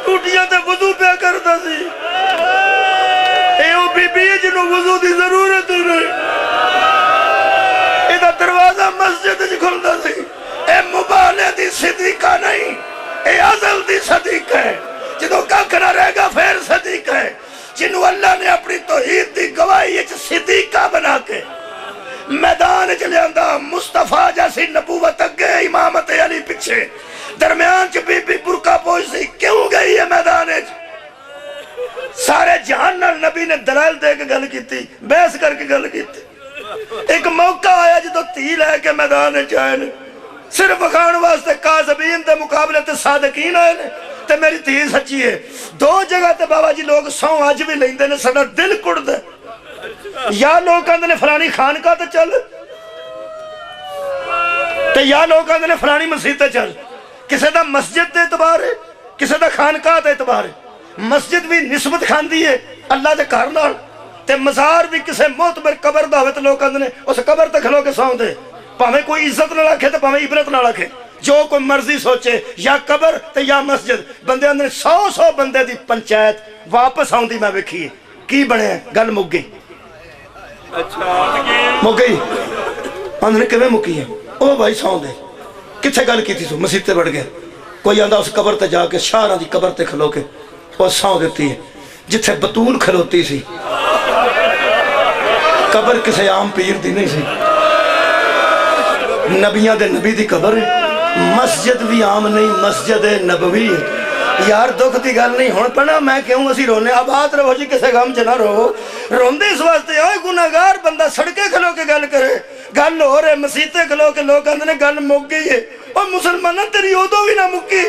टूटियां ते वजू पिया करदा सी। वो बीबी है जिन्हों वजू की जरूरत ही नहीं, इहदा दरवाजा मस्जिद च खुलदा सी। ए मुबाले दी सदीका नहीं, ए अज़ल दी सदीका है। जदों कख ना रहेगा फिर सदीका है। जिन्हों अल्लाह ने अपनी तौहीद दी गवाही च सदीका बना के मैदान च लिया, मुस्तफा जैसी नबूवत अगे, इमामत अली पिछे, दरम्यान च बीबी बुरका पोश सी। क्यों गई है मैदान च? सारे जहान नाल नबी ने दलाल दे के गल की, बहस करके गल की। एक मौका आया जो धी लैके मैदान च आए, सिर्फ विखाण वास्ते काज़बीन के मुकाबले ते सादकीन आए ने ते मेरी धी सच्ची है। दो जगह ते बाबा जी लोग सौ अज भी लेंदे ने, साडा दिल कुड़दा। या लोग कहते ने फलानी खानका तो चल, ਤੇ ਯਾ ਲੋਕ ਕਹਿੰਦੇ ਨੇ ਫਲਾਣੀ ਮਸਜਿਦ ਤੇ ਚੱਲ। ਕਿਸੇ ਦਾ ਮਸਜਿਦ ਤੇ ਇਤਬਾਰ ਹੈ, ਕਿਸੇ ਦਾ ਖਾਨਕਾਹ ਤੇ ਇਤਬਾਰ ਹੈ। ਮਸਜਿਦ ਵੀ ਨਿਸਬਤ ਖਾਂਦੀ ਹੈ ਅੱਲਾ ਦੇ ਘਰ ਨਾਲ, ਤੇ ਮਜ਼ਾਰ ਵੀ ਕਿਸੇ ਮੋਤਬਰ ਕਬਰ ਦਾ ਹੋਵੇ ਤੇ ਲੋਕ ਕਹਿੰਦੇ ਨੇ ਉਸ ਕਬਰ ਤੇ ਖਲੋ ਕੇ ਸੌਂਦੇ, ਭਾਵੇਂ ਕੋਈ ਇੱਜ਼ਤ ਨਾਲ ਆਖੇ ਤੇ ਭਾਵੇਂ ਇਬਰਤ ਨਾਲ ਆਖੇ, ਜੋ ਕੋਈ ਮਰਜ਼ੀ ਸੋਚੇ, ਜਾਂ ਕਬਰ ਤੇ ਜਾਂ ਮਸਜਿਦ। ਬੰਦੇ ਆਂਦੇ 100 ਬੰਦੇ ਦੀ ਪੰਚਾਇਤ ਵਾਪਸ ਆਉਂਦੀ ਮੈਂ ਵੇਖੀ। ਕੀ ਬਣਿਆ? ਗੱਲ ਮੁੱਕ ਗਈ। ਮੁੱਕ ਗਈ। ਆਂਦੇ ਨੇ ਕਿਵੇਂ ਮੁੱਕੀ ਹੈ? ਉਹ ਭਾਈ ਸੌਂਦੇ ਕਿੱਥੇ ਗੱਲ ਕੀਤੀ ਸੋ? ਮਸਜਿਦ ਤੇ ਵੜ ਗਿਆ। ਕੋਈ ਆਂਦਾ ਉਸ ਕਬਰ ਤੇ ਜਾ ਕੇ, ਸ਼ਾਹਰਾਂ ਦੀ ਕਬਰ ਤੇ ਖਲੋ ਕੇ ਉਹ ਸੌਂ ਦਿੱਤੀ ਹੈ, ਜਿੱਥੇ ਬਤੂਲ ਖਲੋਤੀ ਸੀ। ਕਬਰ ਕਿਸੇ ਆਮ ਪੀਰ ਦੀ ਨਹੀਂ ਸੀ, ਨਬੀਆਂ ਦੇ ਨਬੀ ਦੀ ਕਬਰ ਹੈ। ਮਸਜਿਦ ਵੀ ਆਮ ਨਹੀਂ, ਮਸਜਿਦ ਨਬਵੀ ਹੈ। यार दुख की गल नहीं हुण पढ़ना मैं क्यों असी रोने? आबाद रहो जी, किसी गम च ना रहो। रोंदे इस वास्ते ओए गुनाहगार बंदा सड़के खलो के गल करे, गल हो रहे मसीते खलो के लोग कहते ने गल मुक गई है। और मुसलमाना तेरी उदों भी ना मुक्की।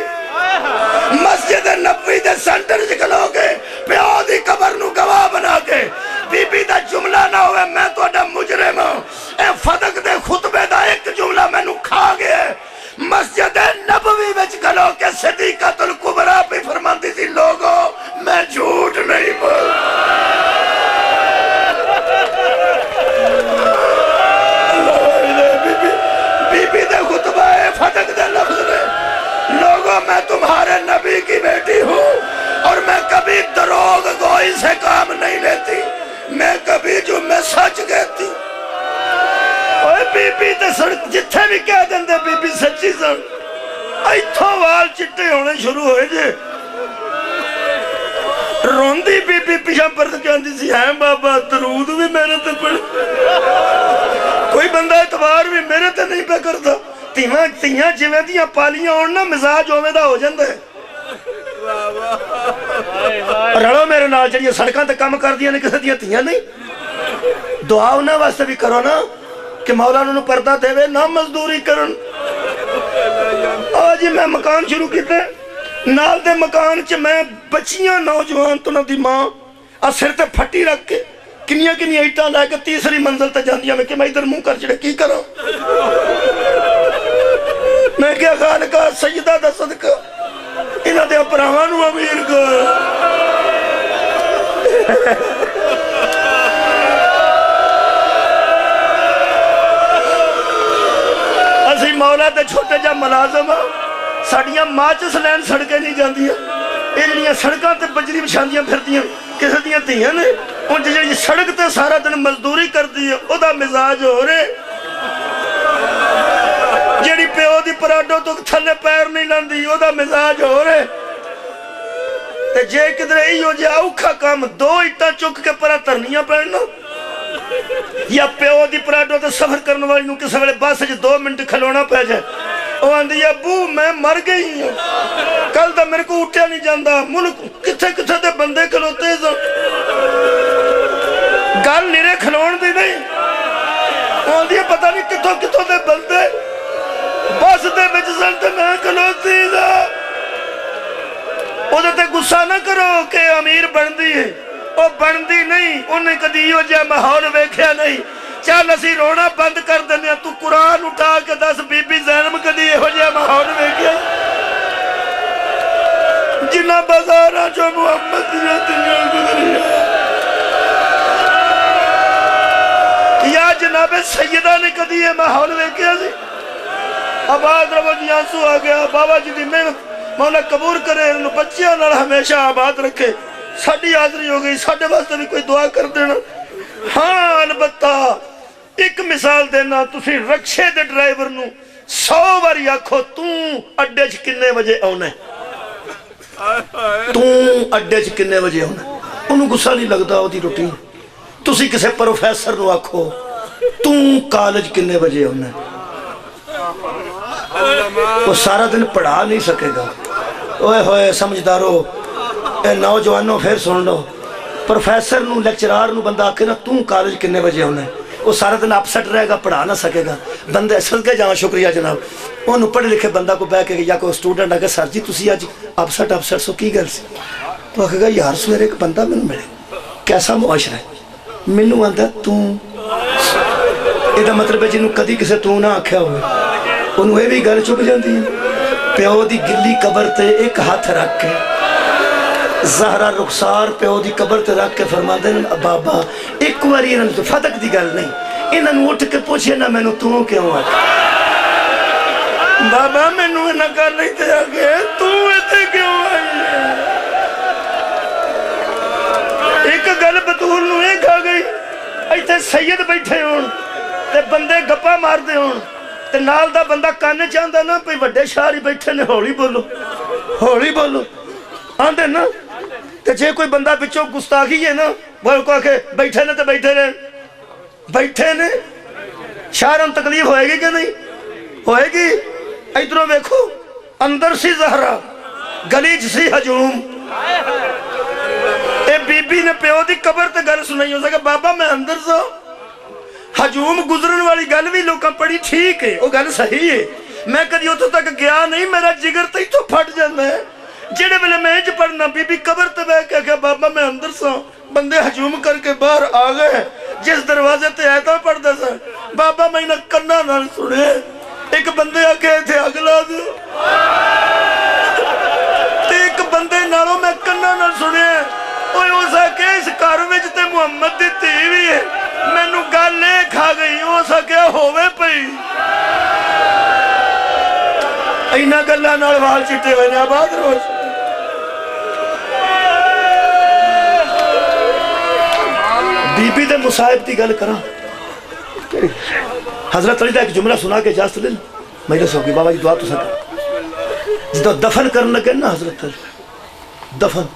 मस्जिद नबवी दे सेंटर च खलो के प्यो दी कबर नू गवाह बना के बीबी दा जुमला ना होवे मैं तुहाडा मुजरिम हां, ए फदक दे खुतबे दा एक जुमला मैनू खा गया। मस्जिद नबवी विच खलो के सिद्दीक़तुल कुबरा भी फरमाती थी, लोगों मैं झूठ नहीं बोलता। बीबी दे खुतबा है, फदक दे लफ्ज ने, लोगों मैं तुम्हारे नबी की बेटी हूँ और मैं कभी दरोग गोई से काम नहीं लेती, मैं कभी जो मैं सच कहती। बीबी ते सड़क जिथे भी कह देंदे बीबी सच्ची सन, इथों वाल चिट्टे होने शुरू होए जे। रोंदी बीबी पिछा परत के आंदी सी, है बाबा दरूद भी मेरे ते पढ़, कोई बंदा इतबार भी मेरे ते नहीं पे करता। ਧੀਆਂ ਜਿਵੇਂ ਦੀਆਂ ਪਾਲੀਆਂ ਹੋਣ ਨਾ, ਮਿਜ਼ਾਜ ਉਵੇਂ ਦਾ ਹੋ ਜਾਂਦਾ ਹੈ। ਰਲੋ ਮੇਰੇ ਨਾਲ, ਜਿਹੜੀਆਂ ਸੜਕਾਂ ਤੇ ਕੰਮ ਕਰਦੀਆਂ ਨੇ ਕਿਸੇ ਦੀਆਂ ਧੀਆਂ ਨਹੀਂ, ਦੁਆ ਉਹਨਾਂ ਵਾਸਤੇ ਵੀ ਕਰੋ ਨਾ कि मौला उन्होंने पर्दा देवे ना मजदूरी करन। आज मैं मकान शुरू किया, नाल दे मकान च मैं बच्चियां नौजवान तो दी मां आ सिर ते फट्टी रख के किनिया किनिया ईटां लैके तीसरी मंजिल ते जांदियां। मैं कि मैं इधर मुंह कर चढ़े की करा? मैं क्या खालका सजदा दा सदका इन्हां दे भरावां नूं अमीर कर। मौला ते छोटे जा मुलाजम साड़ियां माचिस लैन सड़कें नहीं जांदियां, ये जड़ियां सड़कां ते बजरी बिछांदियां फिरदियां किसे दियां धीआं ने। हुण जिहड़ी सड़क ते सारा दिन मजदूरी करदी है ओदा मिजाज हो रहे, जिहड़ी प्यो दी पराडो तो थल्ले पैर नहीं लांदी ओदा मिजाज हो रहे। ते जे किधरे इहो जिहा औखा काम 2 इट्टां चुक के परा धरनियां पैण या प्यो दी पराडो ते सफर करने वाली नूं किसी वेले बस च 2 मिनट खलोना पै जाए, वो आंदी अबू मैं मर गई हूं, कल तो मेरे को उठा नहीं जाता। मुल्क किथे किथे दे बंदे खलोते सन, गल निरे खलोण दी नहीं, आंदी पता नहीं किथों किथों दे बंदे बस दे विच सन ते मैं खलोती दा। ओदे ते गुस्सा ना करो कि अमीर बनदी है, ਉਹ ਬਣਦੀ ਨਹੀਂ। ਉਹਨੇ ਕਦੀ ਇਹੋ ਜਿਹਾ ਮਾਹੌਲ ਵੇਖਿਆ ਨਹੀਂ। ਚੱਲ ਅਸੀਂ ਰੋਣਾ ਬੰਦ ਕਰ ਦਿੰਦੇ ਆ, ਤੂੰ ਕੁਰਾਨ ਉਠਾ ਕੇ ਦੱਸ ਬੀਬੀ ਜ਼ੈਨਬ ਕਦੀ ਇਹੋ ਜਿਹਾ ਮਾਹੌਲ ਵੇਖਿਆ ਜਿੰਨਾ ਬਾਜ਼ਾਰਾਂ ਚੋਂ ਮੁਹੰਮਦ ਦੀਆਂ ਧੀਆਂ ਗੁਜ਼ਰੀਆਂ? ਯਾ ਜਨਾਬੇ ਸੈਯਦਾ ਨੇ ਕਦੀ ਇਹ ਮਾਹੌਲ ਵੇਖਿਆ ਸੀ? ਆਬਾਦ ਰਵੋ ਜੀ, ਆਂਸੂ ਆ ਗਿਆ। ਬਾਬਾ ਜੀ ਦੀ ਮਿਹਨਤ ਮੌਲਾ ਕਬੂਲ ਕਰੇ, ਇਹਨੂੰ ਬੱਚਿਆਂ ਨਾਲ ਹਮੇਸ਼ਾ ਆਬਾਦ ਰੱਖੇ। साड़ी हाजरी हो गई, साढ़े वास्ते भी कोई दुआ कर देना। हाँ अलबत्ता एक मिसाल देना, तुसी रक्शे दे ड्राइवर नू 100 बारी आखो तू अड्डे च किन्ने बजे आउना, तू अड्डे च किन्ने बजे आउना, उन्होंने गुस्सा नहीं लगता ओदी रोटी। तुसी किसी प्रोफैसर नू आखो तू कॉलेज किन्ने बजे आउना, वो सारा दिन पढ़ा नहीं सकेगा। ओए होए समझदारो, नौजवानों फिर सुन लो, प्रोफैसर नू लैक्चरार नू बंदा आखे ना तू कॉलेज किन्ने बजे आना, वो सारा दिन अपसेट रहेगा, पढ़ा ना सकेगा। बंदे सदके जाओ, शुक्रिया जनाब, उन्होंने पढ़े लिखे बंदा को बह के या कोई स्टूडेंट आके सर जी तुसी अज अपसेट सो की गल सी? तो आखेगा यार सवेरे एक बंदा मैनू मिले, कैसा मुआशरा है, मैनू आंदा तू, ਇਹਦਾ मतलब है जिन्होंने कभी किसी तू ना आख्या हो ਉਹਨੂੰ ਇਹ ਵੀ ਗੱਲ ਚੁੱਭ ਜਾਂਦੀ ਹੈ। ਪਿਓ ਦੀ ਗਿੱਲੀ ਕਬਰ ਤੇ ਇੱਕ ਹੱਥ ਰੱਖ ਕੇ ਜ਼ਾਹਰਾ ਰੁਖਸਾਰ ਪਿਓ ਦੀ ਕਬਰ ਤੇ ਰੱਖ ਕੇ ਫਰਮਾਉਂਦੇ ਨੇ, ਬਾਬਾ ਇੱਕ ਵਾਰੀ ਇਹਨਾਂ ਨੂੰ ਫਤਕ ਦੀ ਗੱਲ ਨਹੀਂ, ਇਹਨਾਂ ਨੂੰ ਉੱਠ ਕੇ ਪੁੱਛੇ ਨਾ ਮੈਨੂੰ ਤੂੰ ਕਿਉਂ ਆ। ਬਾਬਾ ਮੈਨੂੰ ਇਹਨਾਂ ਗੱਲ ਨਹੀਂ ਤੇ ਆ ਗਏ, ਤੂੰ ਇੱਥੇ ਕਿਉਂ ਆਈ ਹੈ। ਇੱਕ ਗੱਲ ਬਤੂਲ ਨੂੰ ਇਹ ਖਾ ਗਈ, ਇੱਥੇ ਸੈयद ਬੈਠੇ ਹੋਣ ਤੇ ਬੰਦੇ ਗੱਪਾਂ ਮਾਰਦੇ ਹੋਣ ਤੇ ਨਾਲ ਦਾ ਬੰਦਾ ਕੰਨ ਚਾਹੁੰਦਾ ਨਾ ਭਈ ਵੱਡੇ ਸ਼ਾਹ ਹੀ ਬੈਠੇ ਨੇ, ਹੌਲੀ ਬੋਲੋ ਹੌਲੀ ਬੋਲੋ ਆਂਦੇ ਨਾ। ਤੇ ਜੇ ਕੋਈ ਬੰਦਾ ਵਿੱਚੋਂ ਗੁਸਤਾਖੀ ਹੈ ਨਾ, ਬੋਲ ਕੋ ਕੇ ਬੈਠੇ ਨੇ ਤੇ ਬੈਠੇ ਨੇ ਸ਼ਾਹਰਾਂ ਨੂੰ ਤਕਲੀਫ ਹੋਏਗੀ ਕਿ ਨਹੀਂ ਹੋਏਗੀ। ਇਧਰੋਂ ਵੇਖੋ, ਅੰਦਰ ਸੀ ਜ਼ਹਰਾ, ਗਲੀ 'ਚ ਸੀ ਹਜੂਮ। ਇਹ ਬੀਬੀ ਨੇ ਪਿਓ ਦੀ ਕਬਰ ਤੇ ਗੱਲ ਸੁਣਾਈ ਹੋ ਸਕੇ, ਬਾਬਾ ਮੈਂ ਅੰਦਰ ਸਾਂ। ਹਜੂਮ ਗੁਜ਼ਰਨ ਵਾਲੀ ਗੱਲ ਵੀ ਲੋਕਾਂ ਪੜੀ, ਠੀਕ ਹੈ, ਉਹ ਗੱਲ ਸਹੀ ਹੈ। ਮੈਂ ਕਦੀ ਉੱਥੋਂ ਤੱਕ ਗਿਆ ਨਹੀਂ, ਮੇਰਾ ਜਿਗਰ ਤੇ ਇੱਥੋਂ ਫਟ ਜਾਂਦਾ ਹੈ। ਜਿਹੜੇ ਵੇਲੇ ਮੈਂ ਇੰਜ ਪੜਨਾ, ਬੀਬੀ ਕਬਰ ਤੇ ਬਹਿ ਕੇ ਆਖਿਆ ਬਾਬਾ ਮੈਂ ਅੰਦਰ ਸਾਂ, ਬੰਦੇ ਹਜੂਮ ਕਰਕੇ ਬਾਹਰ ਆ ਗਏ। ਜਿਸ ਦਰਵਾਜ਼ੇ ਤੇ ਆਇਤਾਂ ਪੜਦਾ ਸਾਂ, ਬਾਬਾ ਮੈਂ ਇਹਨਾਂ ਕੰਨਾਂ ਨਾਲ ਸੁਣਿਆ ਇੱਕ ਬੰਦੇ ਆਖਿਆ ਇੱਥੇ ਅੱਗ ਲਾ ਦਿਓ, ਤੇ ਇੱਕ ਬੰਦੇ ਨਾਲੋਂ ਮੈਂ ਕੰਨਾਂ ਨਾਲ ਸੁਣਿਆ ਓਏ ਉਸ ਆਖਿਆ ਇਸ ਘਰ ਵਿੱਚ ਤੇ ਮੁਹੰਮਦ ਦੀ ਧੀ ਵੀ ਹੈ। ਮੈਨੂੰ ਗੱਲ ਇਹ ਖਾ ਗਈ, ਉਸ ਆਖਿਆ ਹੋਵੇ ਪਈ। ਇਹਨਾਂ ਗੱਲਾਂ ਨਾਲ ਵਾਲ ਚਿੱਟੇ ਹੋਏ ਨੇ। ਆਬਾਦ ਰੋਜ਼ बीबी दे मुसाहिब की गल करा। हजरत अली का एक जुमला सुना के इजाजत ले मेरे सो बाबा जी दुआ तो सक जो दफन कर लगे ना, हजरत अली दफन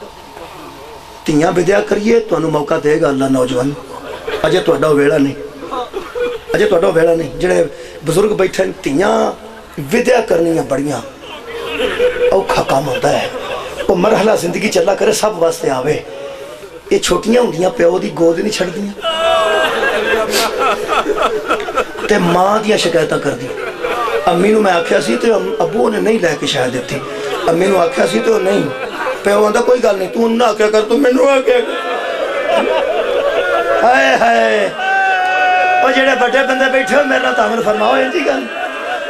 तियां विद्या करिए तो मौका देगा अल्लाह। नौजवान अजे तो वेला नहीं, अजे तो वेला नहीं। जेडे बजुर्ग बैठे तियां विद्या करनी बड़िया औखा काम होता है। वो मरहला जिंदगी चला करे सब वास्ते आवे। ये छोटियां होंदियां प्यो की गोद नहीं छड़दियां ते मां दियां शिकायतां करदियां। अम्मी नूं मैं आख्या सी ते अबू ने नहीं लैके शायद इत्थे, अम्मी नूं आख्या सी तो नहीं। प्यो आंदा कोई गल नहीं, तू ना आख्या कर, तू मैनू आख्या कर। हाय हाय ओ जेड़े बड़े बंदे बैठे हो मेरे नाल तामल फरमाओ इंजी गल,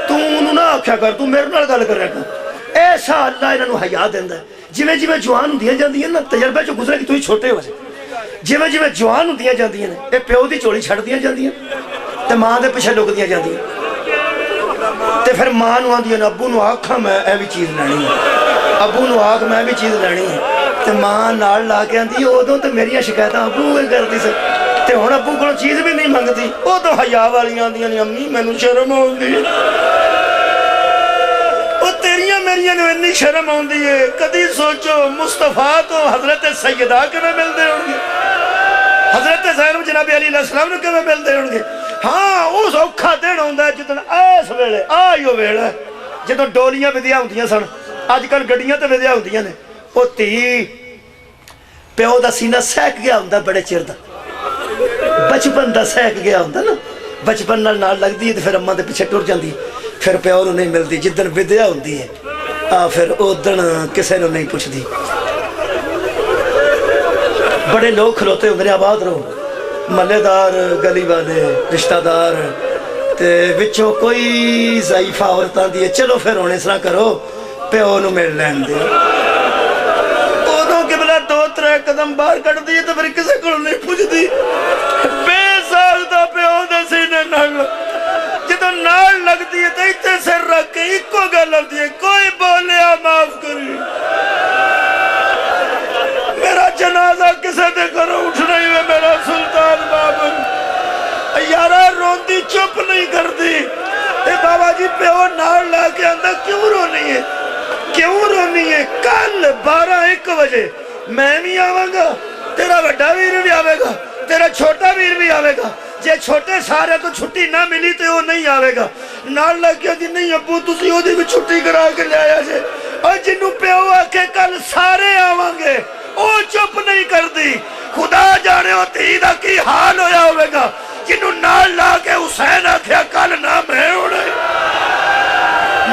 तू उन्होंने ना आख्या कर, तू मेरे नाल गल करया कर। ऐसा अल्लाह इन्हां नूं हया दिंदा है। जिवें जिवें जवान होंदियां जांदियां ना, तजर्बे चों गुजरे कि तुसीं छोटे हो जाए। जिवें जिवें जवान होंदियां जांदियां ने, ये प्यो दी झोली छड्डदियां जांदियां ते मां दे पिछे लुकदियां जांदियां। ते फिर मां नूं आंदियां ने अब्बू नूं आखां मैं ए भी चीज़ लैणी है, अब्बू नूं आख मैं भी चीज़ लैणी है। ते मां नाल ला के आंदी उदों ते मेरियां शिकायतां अब्बू ही करदी सी, ते हुण अब्बू कोलों चीज़ भी नहीं मंगदी। उदों हया वालियां आंदियां ने अम्मी मैनूं शर्म आउंदी है। मेरिया इन्नी शर्म आती है। कदी सोचो मुस्तफा तो हजरत सैयदा किवें मिलते होंगे, हजरत ज़ैनब जनाबे अली अलैहिस्सलाम नूं किवें मिलते होंगे। हाँ उस औखा दिन आउंदा है जिदन इस वेले आइयो वेला जदों डोलियां विधियां होंदियां सन, अजकल गड्डियां ते विधियां होंदियां ने। ओ धी प्यो दा सीना सहक गया हुंदा बड़े चिर दा, बचपन दा सहक गया हुंदा ना, बचपन नाल लगदी है ते फिर अम्मा दे पिछे टुर जांदी, फिर प्यो नूं नहीं मिलदी। जिदन विद्या हुंदी है फिर उदन किसी नूं नहीं पुछदी। बड़े लोग खलोते होंदे ने, आबाद रहो, महल्लेदार गली वाले रिश्तेदार, ते विचों कोई ज़ईफा औरत आंदी है चलो फिर हुण इस तरह करो प्यो नूं मिल लैण दे। उदों किबला दो त्रै कदम बाहर कढदी है तो फिर किसी कोल नहीं पुछदी। बेसाल दा प्यो दे सीने नाल जदों नाल लगदी है तो इत्थे सिर रख के इक्को गल आंदी है, कोई बोलिया माफ करी, मेरा जनाजा किसे दे घरों उठना ही है, मेरा सुल्तान बाबर। यारा रोंदी चुप नहीं करती। ए बाबा जी प्यो नाल ला के आंदा क्यों रोनी है, क्यों रोनी है। कल 12-1 बजे मैं भी आवांगा, तेरा बड़ा वीर भी आवेगा, तेरा छोटा वीर भी आवेगा। जे छोटे सारे तो छुट्टी ना मिली तो वो नहीं आवेगा। नाल लग गया जी नहीं अब्बू तुसी ओदी भी छुट्टी करा के ले आया जे। और जिन्नू प्यो आके कल सारे आवांगे ओ चुप नहीं करदी। खुदा जाने ओ धी दा की हाल होया होवेगा जिन्नू नाल ला के हुसैन आख्या कल ना मैं होना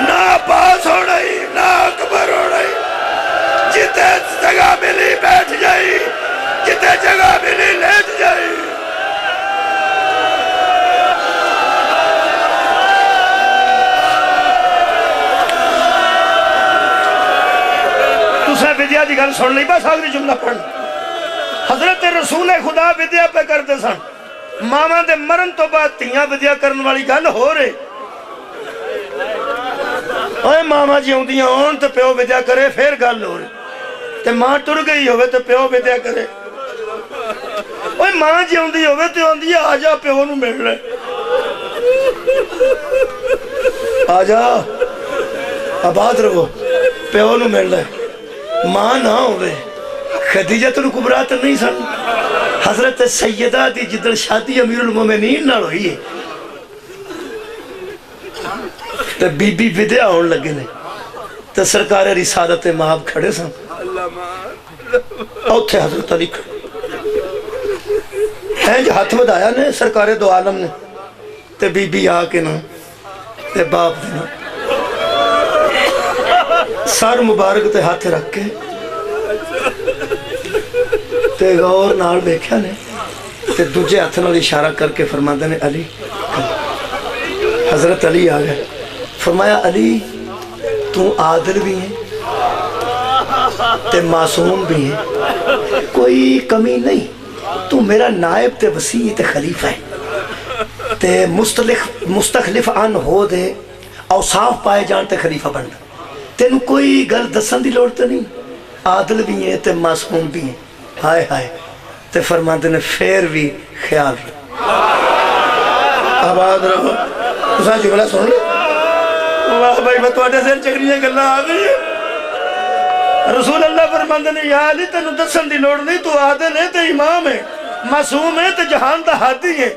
ना पास होना ना अकबर होना, जिते जगह मिली बैठ जाई, जिते जगह मिली लेट जाई। विद्या की गल सुन ली, बस आखिरी जुमला पढ़। हजरत रसूल खुदा विद्या पे करते सन, मावां दे मरन तो बाद धीआं विद्या करने वाली गल हो रही। ओए मावां जिउंदियां होण ते प्यो विद्या करे, फिर गल हो रही। ते मां टुर गई होवे ते प्यो विद्या करे। ओए मां जिउंदी होवे ते आंदी आ जा प्यो नूं मिल ले, आ जा आबाद रहो, प्यो नूं मिल ले। मां ना होवे, खदीजतुल कुबरा तो नहीं सन। हजरत सैयदा दी जिदन शादी अमीरुल मोमिनीन नाल होई है ते बीबी विद्या होण लगे ने ते सरकार रिसालत माहब खड़े सन। उत्थे हजरत अली इंज हथ वधाया ने सरकारे दो आलम ने ते बीबी आके ना ते बाप दे ना सर मुबारक ते हाथ रख के ते गौर नाल देखा ने ते दूजे हाथ नाल इशारा करके फरमाते ने अली। हजरत अली आ गए, फरमाया अली तू आदिल भी है ते मासूम भी है, कोई कमी नहीं। तू मेरा नायब ते वसी ते खलीफा है ते मुस्तखलिफ अन हो दे औसाफ पाए जान ते खलीफा बन। तेनू कोई गल दसन की लोड़ तो नहीं, आदिल भी है ते मासूम भी है। हाय हाय ते फरमाते ने फिर भी ख्याल आबाद रहो। तुसा जुमला सुन लो, वाह भाई मैं तुहाडे सिर चकरियां गल्लां आ गई। रसूल अल्लाह फरमाते ने या अली तेनू दसन की लोड़ नहीं, तू आदिल है ते इमाम है, मासूम है ते जहान दा हादी है,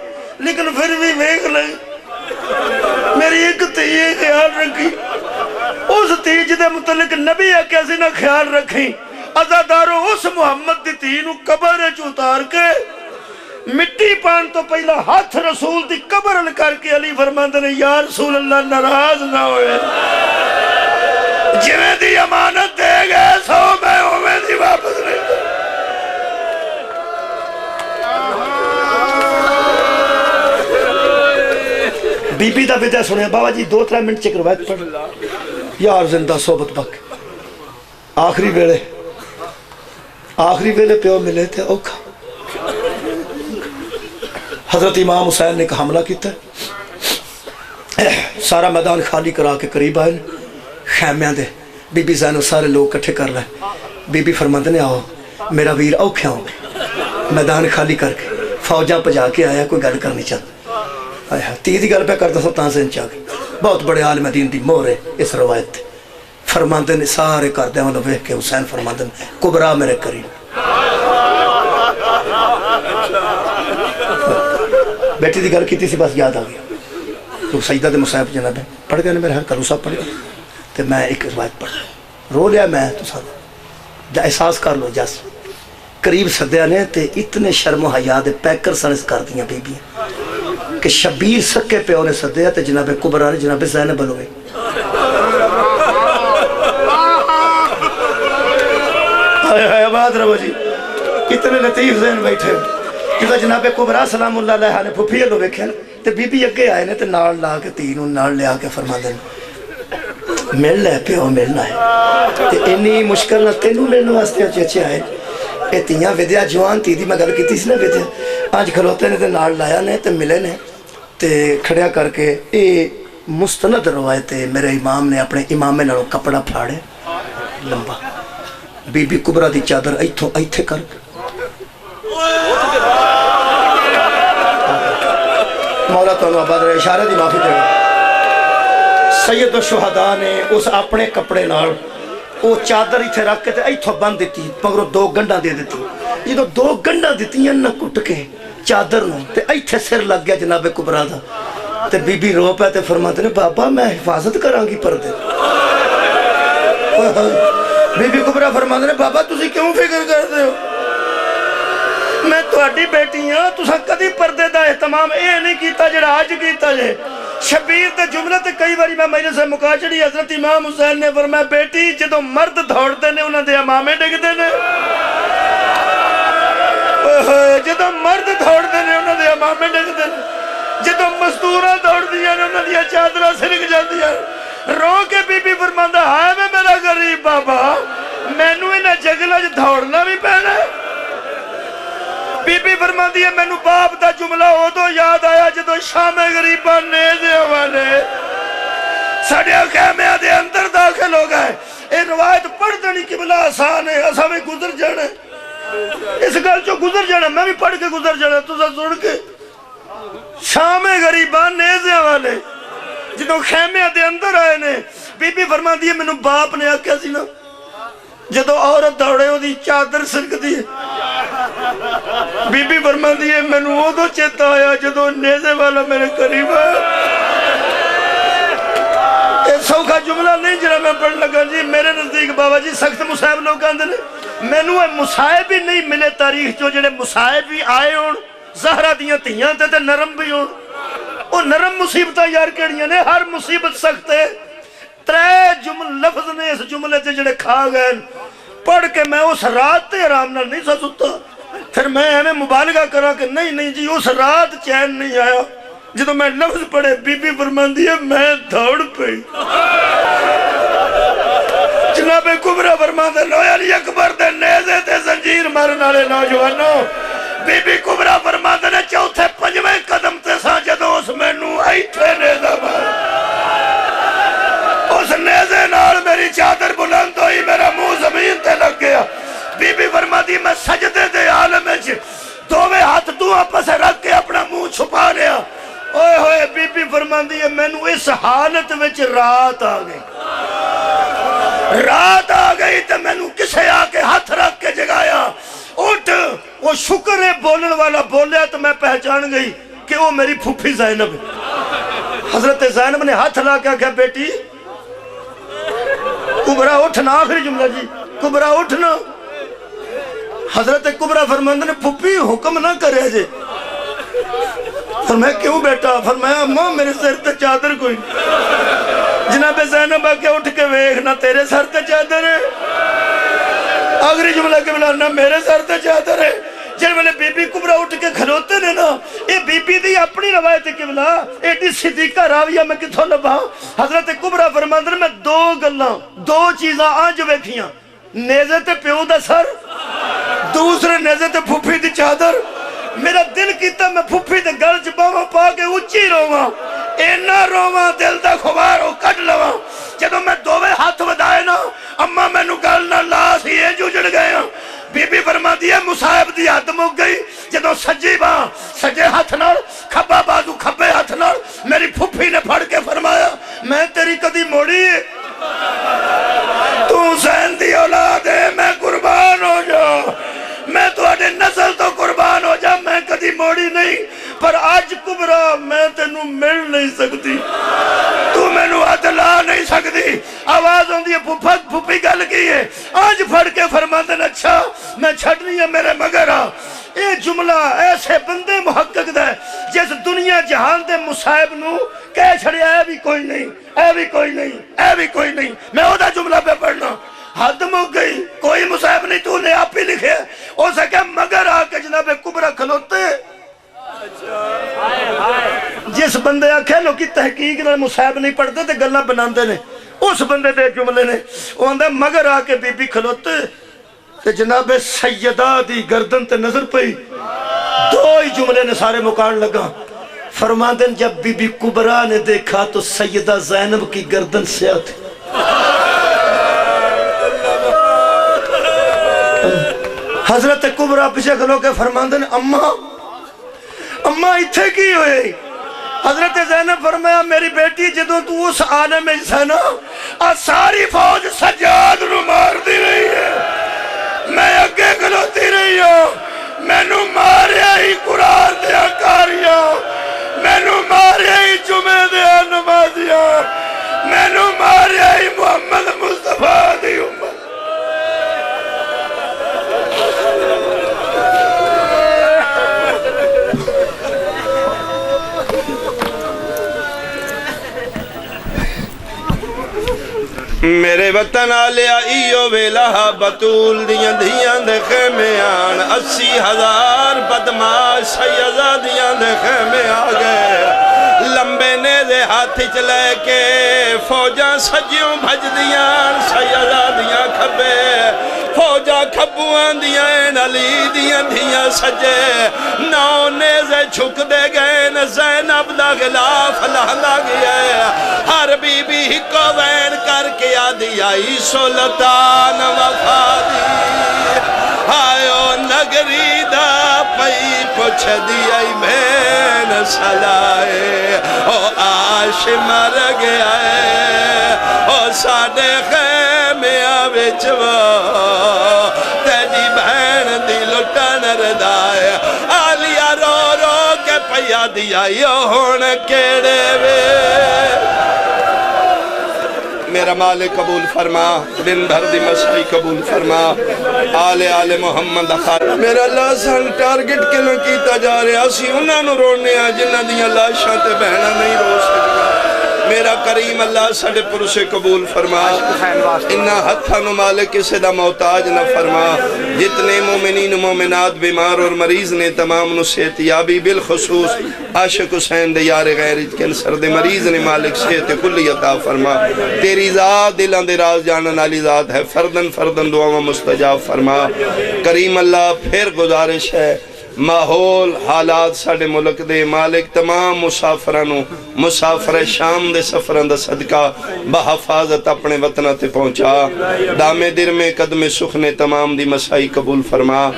लेकिन फिर भी वेख ले मेरी एक धी है, ख्याल रखी। उस धी जिहदे मुतलक नबी आख्या सी ना ख्याल रखी। अजादारो उस मुहम्मद दी धी नू कबर च उतार के मिट्टी पान तो पहला हाथ रसूल दी कबर करके अली फरमाते ने या रसूल अल्लाह नाराज ना होए, जिवें दी अमानत दे गए सो मैं उवें दी वापस ले। बीबी दा विदा सुने बाबा जी 2-3 मिनट च करवायत पढ़ यार जिंदा सोबत बक। आखिरी वेले प्यो मिले थे औखा। हजरत इमाम हुसैन ने एक हमला किया, सारा मैदान खाली करा के करीब आए खैमिया दे। बीबी ज़ैनब सारे लोग इकट्ठे कर रहे। बीबी फरमाते ने आओ मेरा वीर औखे हो, मैदान खाली करके फौजा भजा के आया, कोई गल करनी चाहता। 30 की गल पे करता सो तां से आ गई। बहुत बड़े आलिम दीन की मोहर है इस रवायत। फरमाते ने सारे करदे वालों वेख के हुसैन फरमाते ने कुबरा मेरे करीब। बेटी की गल की सी, बस याद आ गया। तो सईदा दे मुसाहिब जनाब पढ़ गए मेरे हर कलू साहब पढ़ गए तो मैं एक रवायत पढ़ रो लिया। मैं तो सारा एहसास कर लो जस करीब सद्या ने ते इतने शर्म हया दे पैकर सन इस घर दियां बीबियां कि शबीर सक्के प्यो ने सद्या ते जनाबे कुबरा ने जनाबे ज़ैनब बलोए। आबाद रहो जी, इतने लतीफ ज़हन बैठे। जो जनाबे कुबरा सलामुल्लाह अलैहा ने फुफी लो वेख्या ते बीबी अगे आए ने ते नाल ला के धी नूं नाल लिया के फरमांदे ने मिल लै प्यो मिलना है ते इन्नी मुश्किल नाल तेनू मिलने वास्ते अच्छे आए। ये तियां विद्या जवान धी दी मैं गल कीती सी ना विद्या अज खलोते ने ते नाल लाया ने ते मिले ने ते खड़िया करके ये मुस्तनद रवायत है। मेरे इमाम ने अपने इमामे नालों कपड़ा फाड़े लंबा, बीबी कुबरा दी चादर इथों इत्थे कर मौला तो आबाद रहे। इशारे की माफी दे। सैयद शुहदा ने उस अपने कपड़े नाल वो चादर इत्थे रख के इथों बन दी, मगरों 2 गंढा दे दी। जो 2 गंढा दित्तियां ना कुट के चादर नूं ते इत्थे सिर लग गया जनाबे कुबरा दा ते बीबी रो पै ते फरमाते ने बाबा मैं हिफाजत करांगी पर्दे। बीबी कुबरा फरमाते ने बाबा तुसी क्यों फिक्र करते हो, मैं तुहाडी बेटी हाँ, तुसा कदी पर्दे दा एहतमाम ये नहीं कीता जिहड़ा अज कीता जे। शबीर दे जुमले ते कई बारी मैं मेरे से मुका चढ़ी। हजरत इमाम हुसैन ने फरमाया बेटी जदों मर्द दौड़ते ने उन्हां दे इमामे डिगदे ने, जदों मर्द दौड़ते ने उन्हां दे इमामे डिगदे ने, जदों मजदूरां दौड़दियां ने उन्हां दियां चादरां सिरक जांदियां। रो के बीबी फरमांदा हाय वे मेरा गरीब बाबा, मैनू इन्हां ਦੌੜਨਾ ਵੀ ਪੈਣਾ। ਬੀਬੀ ਫਰਮਾਉਂਦੀ ਹੈ ਮੈਨੂੰ ਬਾਪ ਦਾ ਜੁਮਲਾ ਉਦੋਂ ਯਾਦ ਆਇਆ ਜਦੋਂ ਸ਼ਾਮੇ ਗਰੀਬਾਂ ਨੇਜ਼ਿਆਂ ਵਾਲੇ ਸਾਡੇ ਖੈਮਿਆਂ ਦੇ ਅੰਦਰ ਦਾਖਲ ਹੋ ਗਏ। ਇਹ ਰਵਾਇਤ ਪੜ੍ਹ ਦੇਣੀ ਕਿਬਲਾ ਆਸਾਨ ਹੈ, ਅਸਾਂ ਵੀ ਗੁਜ਼ਰ ਜਾਣਾ, ਇਸ ਗੱਲ ਚੋਂ ਗੁਜ਼ਰ ਜਾਣਾ, ਮੈਂ ਵੀ ਪੜ੍ਹ ਕੇ ਗੁਜ਼ਰ ਜਾਣਾ। ਤੁਸੀਂ ਸੁਣ ਕੇ ਸ਼ਾਮੇ ਗਰੀਬਾਂ ਨੇਜ਼ਿਆਂ ਵਾਲੇ ਜਦੋਂ ਖੈਮਿਆਂ ਦੇ ਅੰਦਰ ਆਏ ਨੇ, ਬੀਬੀ ਫਰਮਾਉਂਦੀ ਹੈ ਮੈਨੂੰ ਬਾਪ ਨੇ ਆਖਿਆ ਸੀ ਨਾ ਜਦੋਂ ਔਰਤ ਦੌੜੇ ਉਹਦੀ ਚਾਦਰ ਸਿਲਕਦੀ ਹੈ। ਬੀਬੀ ਫਰਮਾਉਂਦੀ ਹੈ ਮੈਨੂੰ ਉਦੋਂ ਚੇਤਾ ਆਇਆ ਜਦੋਂ ਨੇਜ਼ੇ ਵਾਲਾ ਮੇਰੇ ਕਰੀਬ ਆਇਆ। ਇਹ ਸੌਖਾ ਜੁਮਲਾ ਨਹੀਂ ਜਿਹੜਾ ਮੈਂ ਪੜ੍ਹਨ ਲੱਗਾ ਜੀ। ਮੇਰੇ ਨਜ਼ਦੀਕ ਬਾਬਾ ਜੀ ਸਖਤ ਮੁਸਾਇਬ ਲੋਕ ਆਂਦੇ ਨੇ, ਮੈਨੂੰ ਇਹ ਮੁਸਾਇਬ ਹੀ ਨਹੀਂ ਮਿਲੇ ਤਾਰੀਖ ਚੋਂ ਜਿਹੜੇ ਮੁਸਾਇਬ ਵੀ ਆਏ ਹੋਣ ਜ਼ਹਰਾ ਦੀਆਂ ਧੀਆਂ ਤੇ ਨਰਮ ਵੀ ਹੋਣ। ਉਹ ਨਰਮ ਮੁਸੀਬਤਾਂ ਯਾਰ ਕਿਹੜੀਆਂ ਨੇ, ਹਰ ਮੁਸੀਬਤ ਸਖਤ ਹੈ। 3 ਲਫ਼ਜ਼ ਨੇ ਇਸ ਜੁਮਲੇ 'ਚ ਜਿਹੜੇ ਖਾ ਗਏ। ਪੜ੍ਹ ਕੇ ਮੈਂ ਉਸ ਰਾਤ ਤੇ ਆਰਾਮ ਨਾਲ ਨਹੀਂ ਸੁੱਤਾ। ਫਿਰ ਮੈਂ ਐਵੇਂ ਮੁਬਾਲਗਾ ਕਰਾਂ ਕਿ ਨਹੀਂ ਜੀ ਉਸ ਰਾਤ ਚੈਨ ਨਹੀਂ ਆਇਆ ਜਦੋਂ ਮੈਂ ਲਫ਼ਜ਼ ਪੜ੍ਹੇ। ਬੀਬੀ ਫਰਮਾਉਂਦੀ ਹੈ ਮੈਂ ਦੌੜ ਪਈ। ਜਨਾਬੇ ਕੁਬਰਾ ਫਰਮਾਉਂਦੇ ਲੋਏ ਅਲੀ ਅਕਬਰ ਦੇ ਨੇਜ਼ੇ ਤੇ ਜ਼ੰਜੀਰ ਮਾਰਨ ਵਾਲੇ ਨੌਜਵਾਨੋ, ਬੀਬੀ ਕੁਬਰਾ ਫਰਮਾਉਂਦੇ ਨੇ ਚੌਥੇ 5ਵੇਂ ਕਦਮ ਤੇ ਸਾਂ ਜਦੋਂ ਉਸ ਮੈਨੂੰ ਇੱਥੇ ਨੇਜ਼ਾ ਮਾਰਿਆ। ਉਸ ਨੇਜ਼ੇ ਨਾਲ ਮੇਰੀ ਚਾਦਰ ਬੁਲੰਦ ਹੋਈ, ਮੇਰਾ ਮੂੰਹ ਜ਼ਮੀਨ ਤੇ ਲੱਗ ਗਿਆ। ਬੀਬੀ ਫਰਮਾਦੀ ਮੈਂ ਸਜਦੇ ਦੇ ਆਲਮ ਵਿੱਚ ਦੋਵੇਂ ਹੱਥ ਤੂੰ ਆਪਸ ਰੱਖ ਕੇ ਆਪਣਾ ਮੂੰਹ ਛੁਪਾ ਲਿਆ। ਓਏ ਹੋਏ ਬੀਬੀ ਫਰਮਾਦੀ ਹੈ ਮੈਨੂੰ ਇਸ ਹਾਲਤ ਵਿੱਚ ਰਾਤ ਆ ਗਈ। ਰਾਤ ਆ ਗਈ ਤੇ ਮੈਨੂੰ ਕਿਸੇ ਆ ਕੇ ਹੱਥ ਰੱਖ ਕੇ ਜਗਾਇਆ। ਉੱਠ। ਉਹ ਸ਼ੁਕਰ ਹੈ ਬੋਲਣ ਵਾਲਾ ਬੋਲਿਆ तो मैं पहचान गई कि वो मेरी फूफी ज़ैनब है। हजरत ज़ैनब ने हाथ ला के आख्या बेटी कुबरा उठना। आखिरी जुमला जी कुबरा उठना। हजरत कुबरा फरमांदे ने फूफी हुक्म ना करे जे। फरमाया क्यों बेटा? फरमाया अम्मा मेरे सिर ते चादर कोई। जनाबे ज़ैनब आके उठ के वेख ना तेरे सर ते चादर है। आखिरी जुमला के बिना ना मेरे सर ते चादर है। जिस वेले बीबी कुबरा उठ के खलोते ने ना, ये बीबी दी अपनी रवायत के बिना एडी सिद्दीका राविया मैं किथों लभा। हजरत कुबरा फरमांदे मैं 2 गल्लां 2 चीज़ां अज वेखियां, नेज़े ते प्यो दा सर, दूसरे नेज़े ते फुफी दी चादर। मेरा दिल कीता मैं फुफी दे गल च बावां पा के उच्ची रोवां, इन्ना रोवां दिल दा खुमार हो कढ लवां। जदों मैं दोवें हाथ वधाए ना अम्मा मैनू गल ना ला सी ये जुजड़ गए। बीबी फरमादी है मुसाहिब दी हद मुक गई जदों सज्जी बांह सज्जे हाथ नाल खब्बा बाजू खब्बे हाथ नाल मेरी फुफी ने फड़ के फरमाया मैं तेरी कदी मोड़ी है? तू हुसैन दी औलाद है, मैं कुर्बान हो जा, मैं तुहाडे नस्ल तो कुर्बान हो जा, मैं कदी मोड़ी नहीं। पर अज कुबरा मैं तेनू मिल नहीं सकती, तू मैनू हथ ला नहीं सकती। आवाज आती है फुफा फुफी गल की है? अज फड़ के फरमाते ने अच्छा मैं छड़नी है मेरे मगर आ। ये जुमला ऐसे बंदे मुहक्कक दा जिस दुनिया जहान दे मुसाहिब नू कह छड़िया है भी कोई नहीं, है भी कोई नहीं, है भी कोई नहीं। मैं ओदा जुमला पे पढ़ना हद मुक गई। कोई मुसाहिब नहीं, तूने आप ही लिखे। हो सके मगर आके जनाबे कुबरा खलोते। जिस बंदे आखे लोग तहकीक नाल मुसाहिब नहीं पढ़ते ते गल्लां बनांदे ने, उस बंदे दे जुमले ने। वो आंदा मगर आके बीबी खलोते ते जनाबे सैयदा दी गर्दन ते नजर पई। 2 ही जुमले ने सारे मुकान लगा। फरमाते जब बीबी कुबरा ने देखा तो सैयदा ज़ैनब की गर्दन स्याह थी। हजरत कुबरा पीछे खलो के फरमाते ने अम्मा अम्मा इत्थे की होए? हजरत ज़ैनब फरमाया मेरी बेटी जदों तू उस आलम में सा ना आ सारी फौज सज्जाद नू मारदी रही है, मैं अगे खलोती रही हूं, मैनू मारिया ही कुरान दिया कारियां, मैनू मारिया ही जुमे दिया नमाजियां, मैनू मारिया ही मुहम्मद मुस्तफा दी उम्मत। मेरे वतन आलिया इयो वेला बतूल दियां धियां दे खेमे आन 80,000 बदमाश सैयदा दियां दे खेमे आ गए। लंबे नेज़े हाथ च लैके फौजां सज्जियों भजदियां सैयदा दियां खब्बे, फौज فوجا کھبوان دیاں علی دیاں دھیاں سجے نو نیزے چھک دے گئے زینب دا غلاف لہندا گیا ہر بی بی کو وین کر کے آدھی آئی سلطان وفادی آئیو نگری دا پئی پوچھ دی آئی بین سلائے او آش مر گیا او ساڑے خیمیاں بچوا تیری بین دی لٹن ردائے آلیا رو رو کے پیا دیا یہ ہون کیڑے وے میرا مالک قبول فرما دن بھر دی مسیح قبول فرما آل محمد خار میرا اللہ سان ٹارگٹ کے نہ کیتا جا رہا سی انہاں نو رونے آ جنہ دیاں لاشاں تے بہنا نہیں رو سکتا میرا کریم اللہ ساڑے پرسے قبول فرما انہا ہتھا نو مالک اسے دا محتاج نہ فرما جتنے مومنین و مومنات بیمار اور مریض نے تمام نو صحتیابی بالخصوص عاشق حسین دے یار غیر کینسر دے مریض نے مالک صحت کلی عطا فرما تیری ذات دلان دے راز جانن والی ذات ہے فردن فردن دعاوں مستجاب فرما کریم اللہ پھر گزارش ہے ماحول حالات ساڑے ملک دے مالک تمام مسافرانوں مسافر شام دے سفران دا صدقہ بحفاظت اپنے وطنہ تے پہنچا دامے در میں قدم سخنے تمام دی مسائی قبول فرما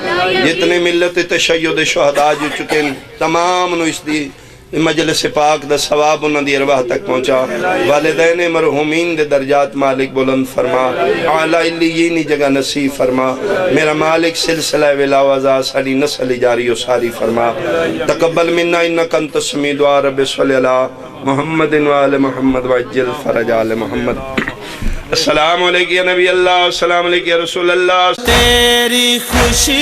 جتنے ملت تشید شہداء جو چکن تمام نو اس دی مجلس پاک دا ثواب انہاں دی ارواح تک پہنچا والدین مرحومین دے درجات مالک بلند فرما اعلیٰ علیینی جگہ نصیب فرما میرا مالک سلسلہ ولاوازہ ساری نسل جاری و ساری فرما تقبل منا انکا انت سمیع دعا رب صلی اللہ محمد و آل محمد وعجل فرج آل محمد السلام علیکم یا نبی اللہ السلام علیکم یا رسول اللہ تیری خوشی